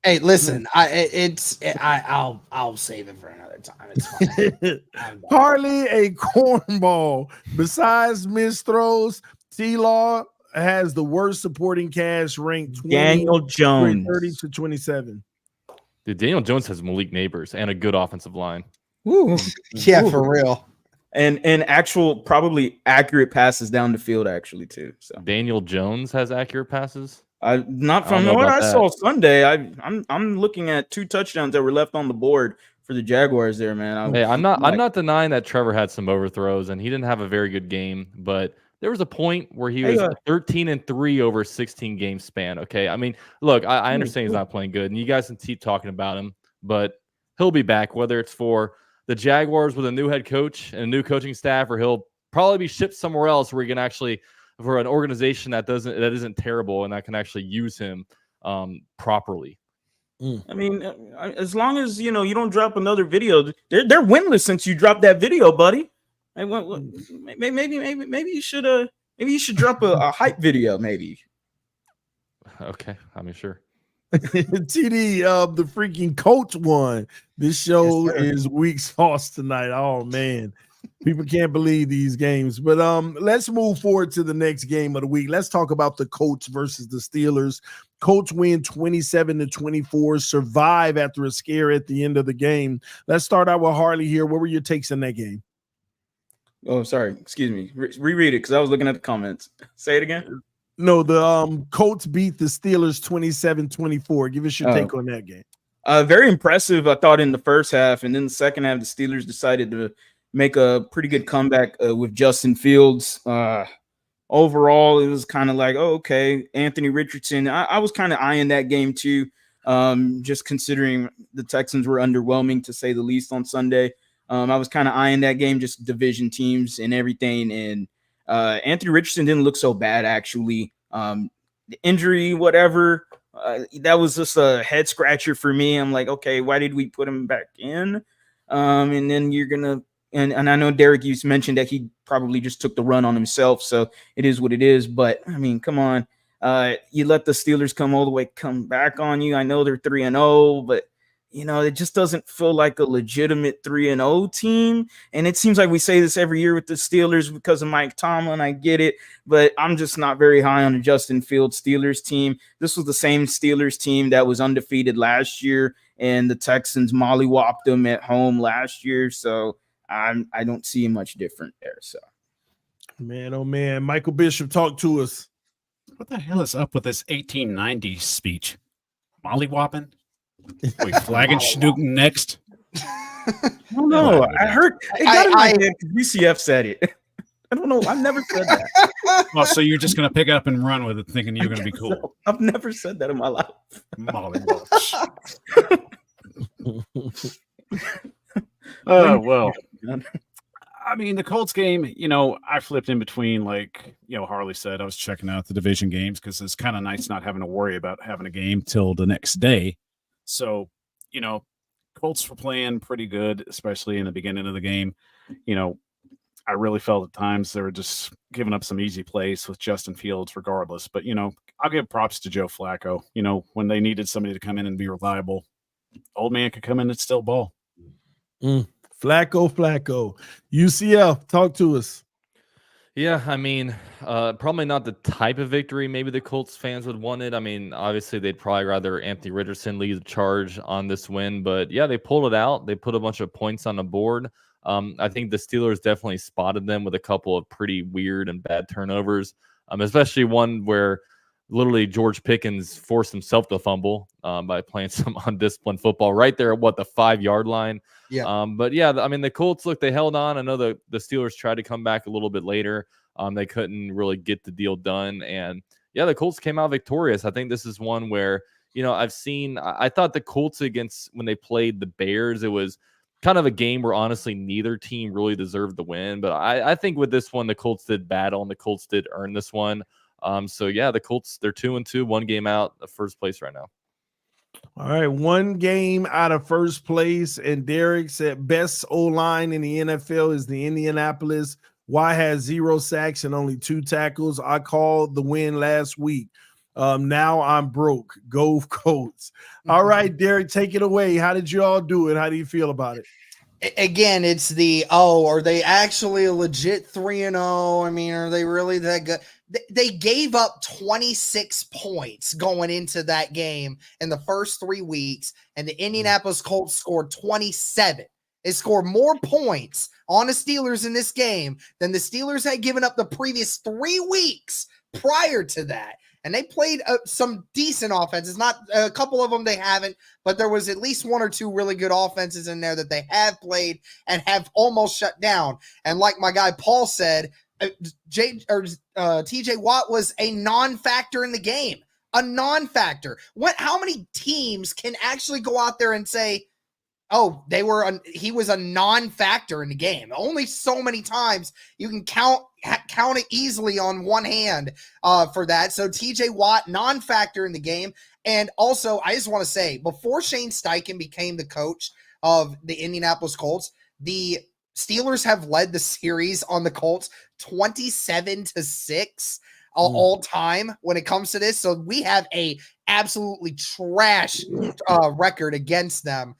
Hey, listen, I'll save it for another time. It's fine. Hardly a cornball. Besides missed throws, T-Law has the worst supporting cast ranked 20, Daniel Jones 30 to 27. Dude, Daniel Jones has Malik Neighbors and a good offensive line. Ooh. Yeah, for real. And actual probably accurate passes down the field, actually, too. So Daniel Jones has accurate passes. Not from what I saw Sunday. I'm looking at 2 touchdowns that were left on the board for the Jaguars there, man. I'm not denying that Trevor had some overthrows and he didn't have a very good game, but there was a point where he was 13-3 over a 16 game span. Okay. I mean, look, I understand he's not playing good and you guys can keep talking about him, but he'll be back, whether it's for the Jaguars with a new head coach and a new coaching staff, or he'll probably be shipped somewhere else where he can actually, for an organization that isn't terrible and that can actually use him properly. I mean, as long as you don't drop another video, they're winless since you dropped that video, buddy. Maybe you should drop a hype video, maybe. Okay, I mean, sure. TD, the freaking Colts won. This show is weak sauce tonight. Oh man, people can't believe these games. But let's move forward to the next game of the week. Let's talk about the Colts versus the Steelers. Colts win 27-24, survive after a scare at the end of the game. Let's start out with Harley here. What were your takes in that game? Oh, sorry. Excuse me. Reread it because I was looking at the comments. Say it again. No, the Colts beat the Steelers 27-24. Give us your take on that game. Very impressive, I thought, in the first half. And then the second half, the Steelers decided to make a pretty good comeback with Justin Fields. Overall, it was kind of like, oh, okay, Anthony Richardson. I was kind of eyeing that game too, just considering the Texans were underwhelming, to say the least, on Sunday. I was kind of eyeing that game, just division teams and everything. And Anthony Richardson didn't look so bad, actually. The injury, whatever, that was just a head scratcher for me. I'm like, okay, why did we put him back in? And then you're going to, and I know Derek, you mentioned that he probably just took the run on himself. So it is what it is. But I mean, come on. You let the Steelers come back on you. I know they're 3-0, but it just doesn't feel like a legitimate 3-0 team. And it seems like we say this every year with the Steelers because of Mike Tomlin. I get it, but I'm just not very high on the Justin Fields Steelers team. This was the same Steelers team that was undefeated last year, and the Texans mollywopped them at home last year. So I don't see much different there. So, man, oh man, Michael Bishop, talk to us. What the hell is up with this 1890s speech? Mollywopping? Wait, flagging Snooten next? I don't know. I heard it got in my head because UCF said it. I don't know. I've never said that. Oh, so you're just going to pick up and run with it thinking you're going to be cool. So, I've never said that in my life. Mollywops. Oh, well. I mean, the Colts game, I flipped in between, like, Harley said, I was checking out the division games because it's kind of nice not having to worry about having a game till the next day. So, Colts were playing pretty good, especially in the beginning of the game. I really felt at times they were just giving up some easy plays with Justin Fields regardless. But, I'll give props to Joe Flacco. When they needed somebody to come in and be reliable, old man could come in and still ball. Flacco. UCF, talk to us. Yeah, I mean, probably not the type of victory maybe the Colts fans would want it. I mean, obviously they'd probably rather Anthony Richardson lead the charge on this win, but yeah, they pulled it out. They put a bunch of points on the board. I think the Steelers definitely spotted them with a couple of pretty weird and bad turnovers, especially one where literally George Pickens forced himself to fumble by playing some undisciplined football right there at the 5-yard line. Yeah. But yeah, I mean, the Colts, look, they held on. I know the Steelers tried to come back a little bit later. They couldn't really get the deal done. And yeah, the Colts came out victorious. I think this is one where, I thought the Colts when they played the Bears, it was kind of a game where honestly neither team really deserved the win. But I think with this one, the Colts did battle and the Colts did earn this one. So yeah, the Colts, they're 2-2, one game out of first place right now. All right, one game out of first place, and Derek said best O-line in the NFL is the Indianapolis. Y has 0 sacks and only 2 tackles. I called the win last week. Now I'm broke. Go Colts. All right, Derek, take it away. How did you all do it? How do you feel about it? Again, it's are they actually a legit 3-0? I mean, are they really that good? They gave up 26 points going into that game in the first 3 weeks, and the Indianapolis Colts scored 27. They scored more points on the Steelers in this game than the Steelers had given up the previous 3 weeks prior to that. And they played some decent offenses. Not a couple of them they haven't, but there was at least 1 or 2 really good offenses in there that they have played and have almost shut down. And like my guy Paul said, TJ Watt was a non-factor in the game. A non-factor. How many teams can actually go out there and say, oh, he was a non-factor in the game? Only so many times you can count it easily on one hand for that. So TJ Watt, non-factor in the game. And also, I just want to say, before Shane Steichen became the coach of the Indianapolis Colts, the Steelers have led the series on the Colts 27-6 all time when it comes to this. So we have a absolutely trash record against them.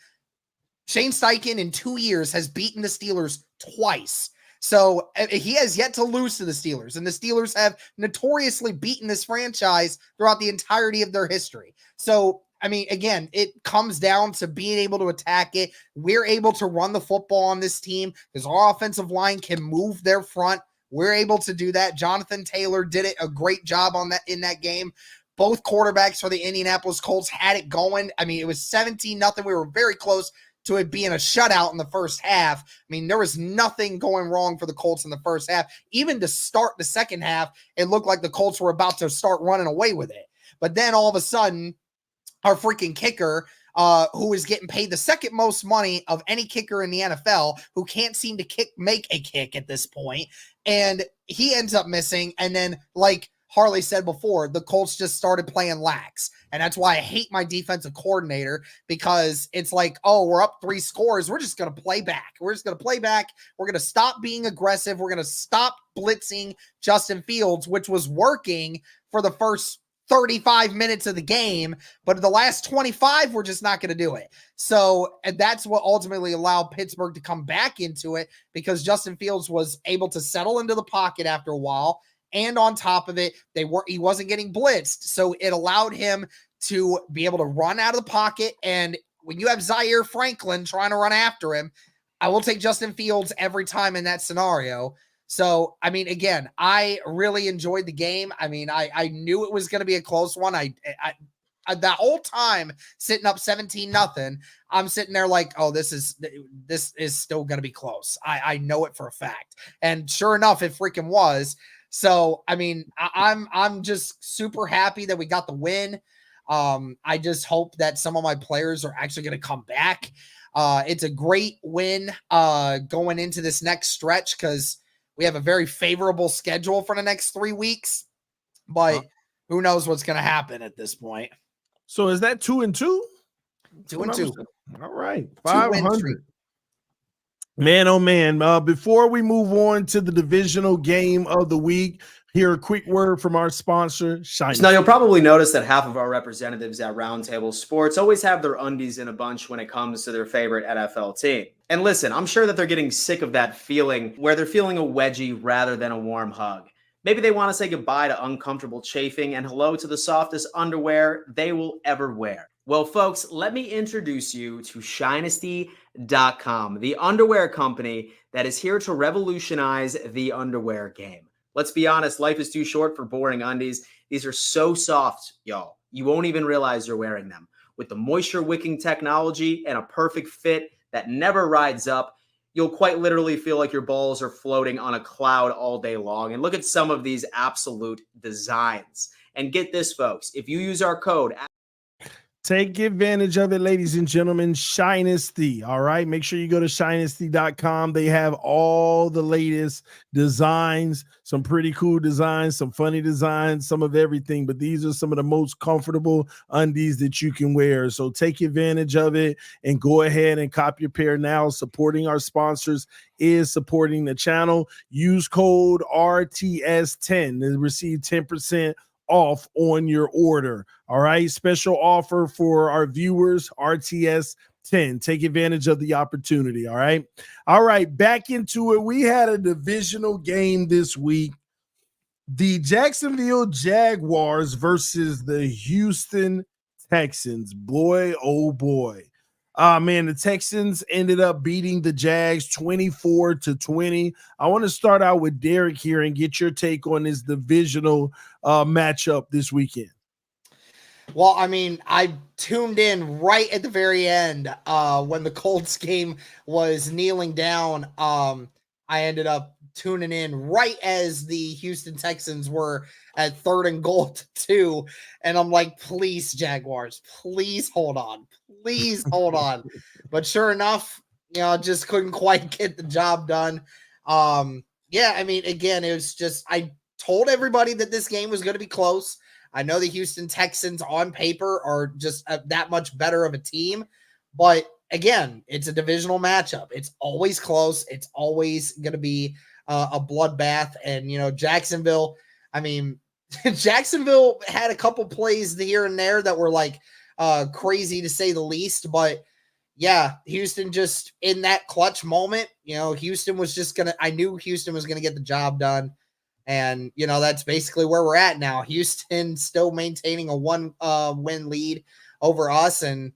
Shane Steichen in 2 years has beaten the Steelers twice. So he has yet to lose to the Steelers, and the Steelers have notoriously beaten this franchise throughout the entirety of their history. So, I mean, again, it comes down to being able to attack it. We're able to run the football on this team because our offensive line can move their front. We're able to do that. Jonathan Taylor did a great job on that in that game. Both quarterbacks for the Indianapolis Colts had it going. I mean, it was 17-0. We were very close to it being a shutout in the first half. I mean, there was nothing going wrong for the Colts in the first half. Even to start the second half, it looked like the Colts were about to start running away with it. But then all of a sudden, our freaking kicker who is getting paid the second most money of any kicker in the NFL, who can't seem to make a kick at this point, and he ends up missing. And then, like Harley said before, the Colts just started playing lax. And that's why I hate my defensive coordinator, because it's like, oh, we're up 3 scores. We're just going to play back. We're just going to play back. We're going to stop being aggressive. We're going to stop blitzing Justin Fields, which was working for the first 35 minutes of the game, but the last 25, we're just not going to do it. So, and that's what ultimately allowed Pittsburgh to come back into it, because Justin Fields was able to settle into the pocket after a while. And on top of it, he wasn't getting blitzed. So it allowed him to be able to run out of the pocket. And when you have Zaire Franklin trying to run after him, I will take Justin Fields every time in that scenario. So, I mean, again, I really enjoyed the game. I mean, I knew it was going to be a close one. I that whole time sitting up 17-0, I'm sitting there like, oh, this is still going to be close. I know it for a fact. And sure enough, it freaking was. So, I mean, I'm just super happy that we got the win. I just hope that some of my players are actually going to come back. It's a great win going into this next stretch, because we have a very favorable schedule for the next 3 weeks, but who knows what's going to happen at this point. So is that 2-2? 2-2. All right. 500. Man, oh man. Before we move on to the divisional game of the week, here a quick word from our sponsor, Shinesty. Now, you'll probably notice that half of our representatives at Roundtable Sports always have their undies in a bunch when it comes to their favorite NFL team. And listen, I'm sure that they're getting sick of that feeling where they're feeling a wedgie rather than a warm hug. Maybe they want to say goodbye to uncomfortable chafing and hello to the softest underwear they will ever wear. Well, folks, let me introduce you to Shinesty.com, the underwear company that is here to revolutionize the underwear game. Let's be honest, life is too short for boring undies. These are so soft, y'all. You won't even realize you're wearing them. With the moisture-wicking technology and a perfect fit that never rides up, you'll quite literally feel like your balls are floating on a cloud all day long. And look at some of these absolute designs. And get this, folks, if you use our code... Take advantage of it, ladies and gentlemen. Shinesty. All right. Make sure you go to shinesty.com. They have all the latest designs, some pretty cool designs, some funny designs, some of everything. But these are some of the most comfortable undies that you can wear. So take advantage of it and go ahead and cop your pair now. Supporting our sponsors is supporting the channel. Use code RTS10 and receive 10% off on your order. All right. Special offer for our viewers, RTS 10. Take advantage of the opportunity. All right. All right. Back into it. We had a divisional game this week. The Jacksonville Jaguars versus the Houston Texans. Boy, oh boy. Man, the Texans ended up beating the Jags 24-20. I want to start out with Derek here and get your take on this divisional matchup this weekend. Well, I mean, I tuned in right at the very end when the Colts game was kneeling down. I ended up tuning in right as the Houston Texans were at 3rd and goal to 2. And I'm like, please, Jaguars, please hold on. Please hold on. But sure enough, just couldn't quite get the job done. Yeah, I mean, again, it was just, I told everybody that this game was going to be close. I know the Houston Texans on paper are just that much better of a team. But again, it's a divisional matchup. It's always close. It's always going to be a bloodbath. And, Jacksonville, I mean, Jacksonville had a couple plays here and there that were like crazy to say the least. But yeah, Houston just in that clutch moment, Houston was just I knew Houston was going to get the job done. And, that's basically where we're at now. Houston still maintaining a 1 win lead over us. And,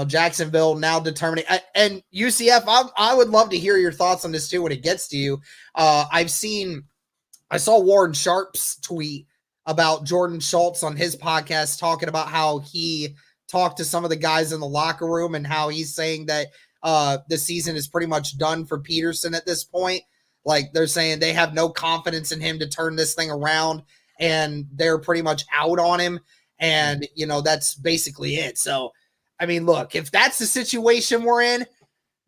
Jacksonville now determining. And UCF, I would love to hear your thoughts on this too when it gets to you. I saw Warren Sharp's tweet about Jordan Schultz on his podcast talking about how he talked to some of the guys in the locker room and how he's saying that the season is pretty much done for Peterson at this point. Like, they're saying they have no confidence in him to turn this thing around, and they're pretty much out on him. And, that's basically it. So, I mean, look, if that's the situation we're in,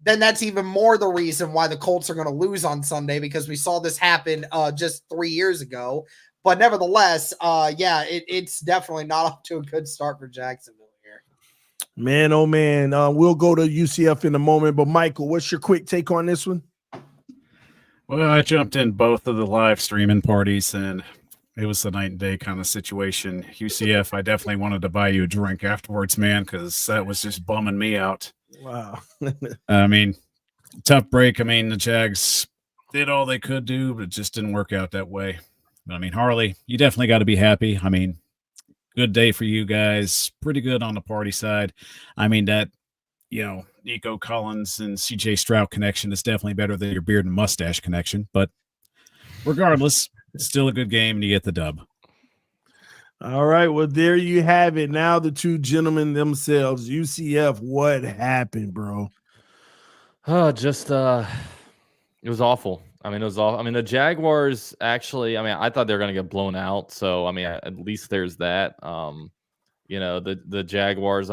then that's even more the reason why the Colts are going to lose on Sunday, because we saw this happen just 3 years ago. But nevertheless, it's definitely not off to a good start for Jacksonville here. Man, oh man, we'll go to UCF in a moment. But Michael, what's your quick take on this one? Well, I jumped in both of the live streaming parties, and it was a night and day kind of situation. UCF, I definitely wanted to buy you a drink afterwards, man, because that was just bumming me out. Wow. I mean, tough break. I mean, the Jags did all they could do, but it just didn't work out that way. I mean, Harley, you definitely got to be happy. I mean, good day for you guys. Pretty good on the party side. I mean, that, Nico Collins and CJ Stroud connection is definitely better than your beard and mustache connection. But regardless, it's still a good game, and you get the dub. All right, well, there you have it. Now the two gentlemen themselves. UCF, what happened, bro? It was awful. I mean, it was awful. I mean, the Jaguars actually, I thought they were going to get blown out. So, at least there's that. The Jaguars,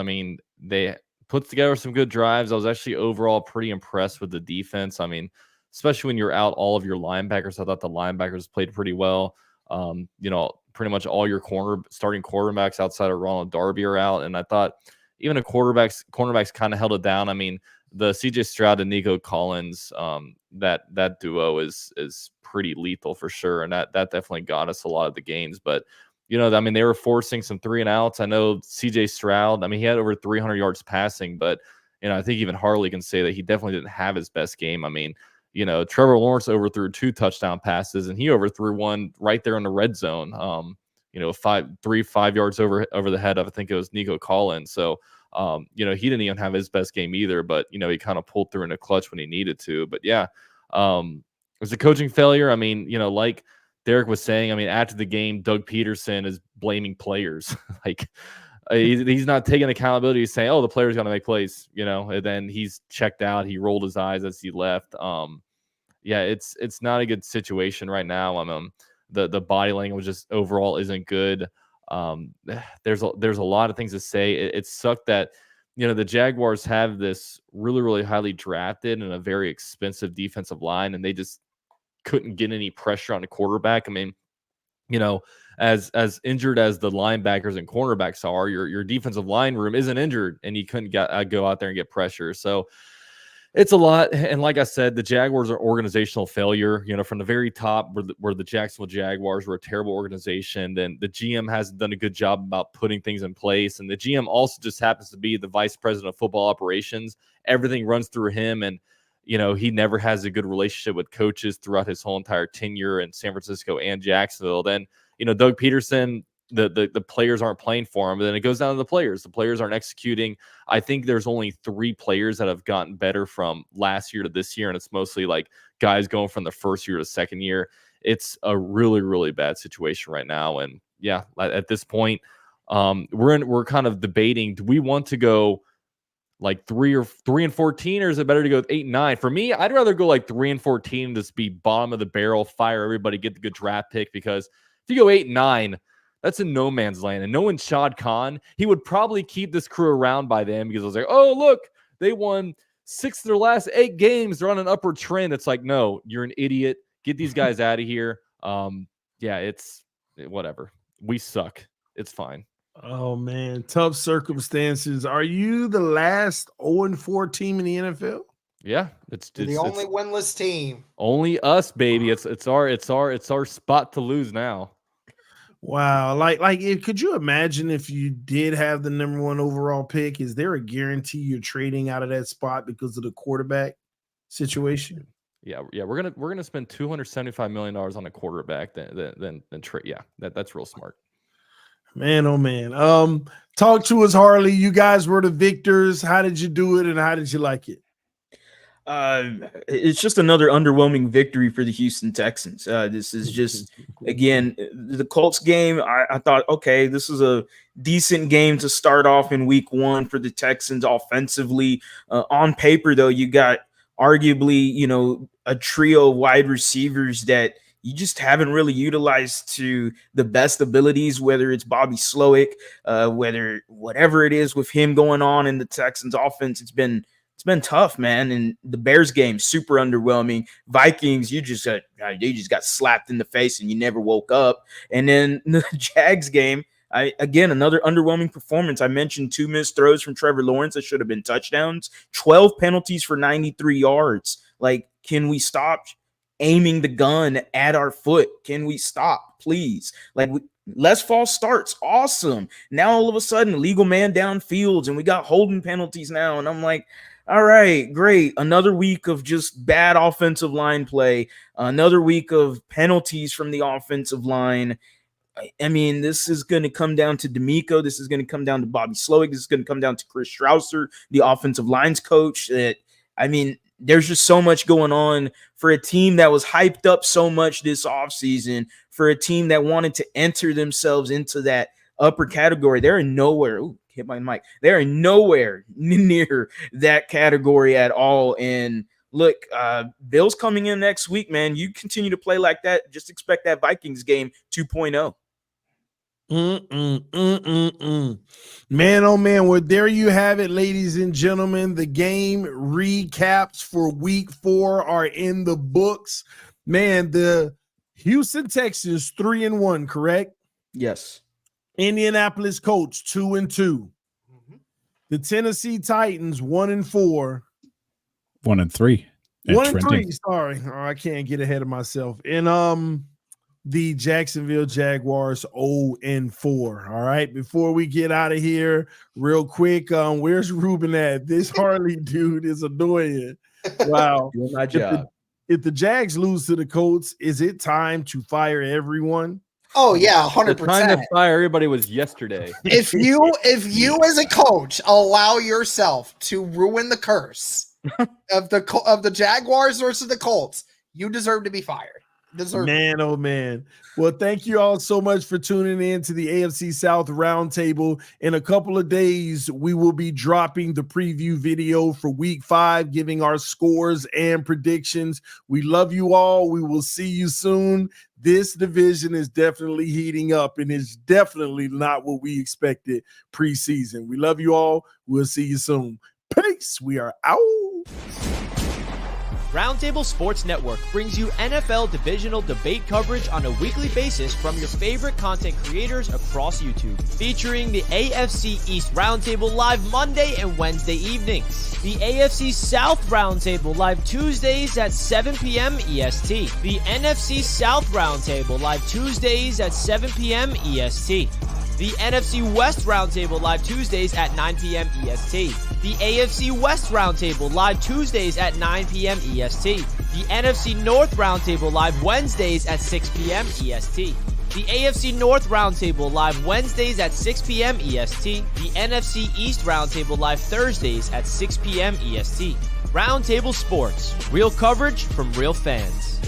they put together some good drives. I was actually overall pretty impressed with the defense. Especially when you're out all of your linebackers. I thought the linebackers played pretty well. Pretty much all your starting quarterbacks outside of Ronald Darby are out. And I thought even the cornerbacks kind of held it down. The CJ Stroud and Nico Collins, that duo is pretty lethal for sure. And that definitely got us a lot of the games. But, they were forcing some 3-and-outs. I know CJ Stroud, he had over 300 yards passing, but, I think even Harley can say that he definitely didn't have his best game. Trevor Lawrence overthrew 2 touchdown passes, and he overthrew one right there in the red zone. 5 yards over the head of, I think it was Nico Collins. So, he didn't even have his best game either, but, he kind of pulled through in a clutch when he needed to. But yeah, it was a coaching failure. Like Derek was saying, after the game, Doug Peterson is blaming players. He's not taking accountability. He's saying, "Oh, the player's going to make plays," and then he's checked out. He rolled his eyes as he left. It's not a good situation right now. The body language just overall isn't good. There's a lot of things to say. It sucked that the Jaguars have this really, really highly drafted and a very expensive defensive line, and they just couldn't get any pressure on the quarterback. As injured as the linebackers and cornerbacks are, your defensive line room isn't injured, and you couldn't go out there and get pressure. So it's a lot. And like I said, the Jaguars are organizational failure. From the very top, where the Jacksonville Jaguars were a terrible organization, then the GM hasn't done a good job about putting things in place. And the GM also just happens to be the vice president of football operations. Everything runs through him, and he never has a good relationship with coaches throughout his whole entire tenure in San Francisco and Jacksonville. Then, Doug Peterson, the players aren't playing for him. But then it goes down to the players. The players aren't executing. I think there's only 3 players that have gotten better from last year to this year, and it's mostly like guys going from the first year to second year. It's a really, really bad situation right now. And yeah, at this point, we're kind of debating: do we want to go like 3-14, or is it better to go with 8-9? For me, I'd rather go like 3-14 and just be bottom of the barrel, fire everybody, get the good draft pick, because if you go 8-9, that's in no man's land. And knowing Shad Khan, he would probably keep this crew around by then, because I was like, oh, look, they won 6 of their last 8 games. They're on an upward trend. It's like, no, you're an idiot. Get these guys out of here. It's whatever. We suck. It's fine. Oh man, tough circumstances. Are you the last 0-4 team in the NFL? Yeah, it's the only winless team. Only us, baby. It's our spot to lose now. Wow, could you imagine if you did have the number 1 overall pick? Is there a guarantee you're trading out of that spot because of the quarterback situation? Yeah, we're gonna spend $275 million on a quarterback than trade. Yeah, that's real smart. Man, oh man. Talk to us, Harley. You guys were the victors. How did you do it, and how did you like it? It's just another underwhelming victory for the Houston Texans. This is just, again, the Colts game. I thought, okay, this is a decent game to start off in week 1 for the Texans offensively. On paper, though, you got arguably, a trio of wide receivers that you just haven't really utilized to the best abilities, whether it's Bobby Slowick, whatever it is with him going on in the Texans offense. It's been tough, man. And the Bears game, super underwhelming. Vikings, you just got slapped in the face and you never woke up. And then the Jags game, again, another underwhelming performance. I mentioned 2 missed throws from Trevor Lawrence that should have been touchdowns, 12 penalties for 93 yards. Like, can we stop aiming the gun at our foot? Can we stop, please? Like, less false starts. Awesome. Now all of a sudden, legal man downfields, and we got holding penalties now. And I'm like, all right, great. Another week of just bad offensive line play. Another week of penalties from the offensive line. I mean, this is going to come down to D'Amico. This is going to come down to Bobby Slowick. This is going to come down to Chris Strausser, the offensive lines coach. There's just so much going on for a team that was hyped up so much this offseason, for a team that wanted to enter themselves into that upper category. They're nowhere. Ooh, hit my mic. They're nowhere near that category at all. And look, Bill's coming in next week, man. You continue to play like that, just expect that Vikings game 2.0. Man, oh man, well, there you have it, ladies and gentlemen. The game recaps for week 4 are in the books. Man, the Houston Texans 3-1, correct? Yes. Indianapolis Colts 2-2. The Tennessee Titans 1-4. 1-3. 1-3. Sorry, I can't get ahead of myself. And the Jacksonville Jaguars 0-4. All right. Before we get out of here, real quick, where's Ruben at? This Harley dude is annoying. Wow. Doing my job. If the Jags lose to the Colts, is it time to fire everyone? Oh yeah, 100%. The time to fire everybody was yesterday. If you as a coach allow yourself to ruin the curse of the Jaguars versus the Colts, you deserve to be fired. Man, oh man. Well, thank you all so much for tuning in to the AFC South Roundtable. In a couple of days, we will be dropping the preview video for week 5, giving our scores and predictions. We love you all. We will see you soon. This division is definitely heating up, and it's definitely not what we expected preseason. We love you all. We'll see you soon. Peace. We are out. Roundtable Sports Network brings you NFL divisional debate coverage on a weekly basis from your favorite content creators across YouTube. Featuring the AFC East Roundtable live Monday and Wednesday evenings. The AFC South Roundtable live Tuesdays at 7 p.m. EST. The NFC South Roundtable live Tuesdays at 7 p.m. EST. The NFC West Roundtable live Tuesdays at 9 p.m. EST. The AFC West Roundtable live Tuesdays at 9 p.m. EST. The NFC North Roundtable live Wednesdays at 6 p.m. EST. The AFC North Roundtable live Wednesdays at 6 p.m. EST. The NFC East Roundtable live Thursdays at 6 p.m. EST. Roundtable Sports. Real coverage from real fans.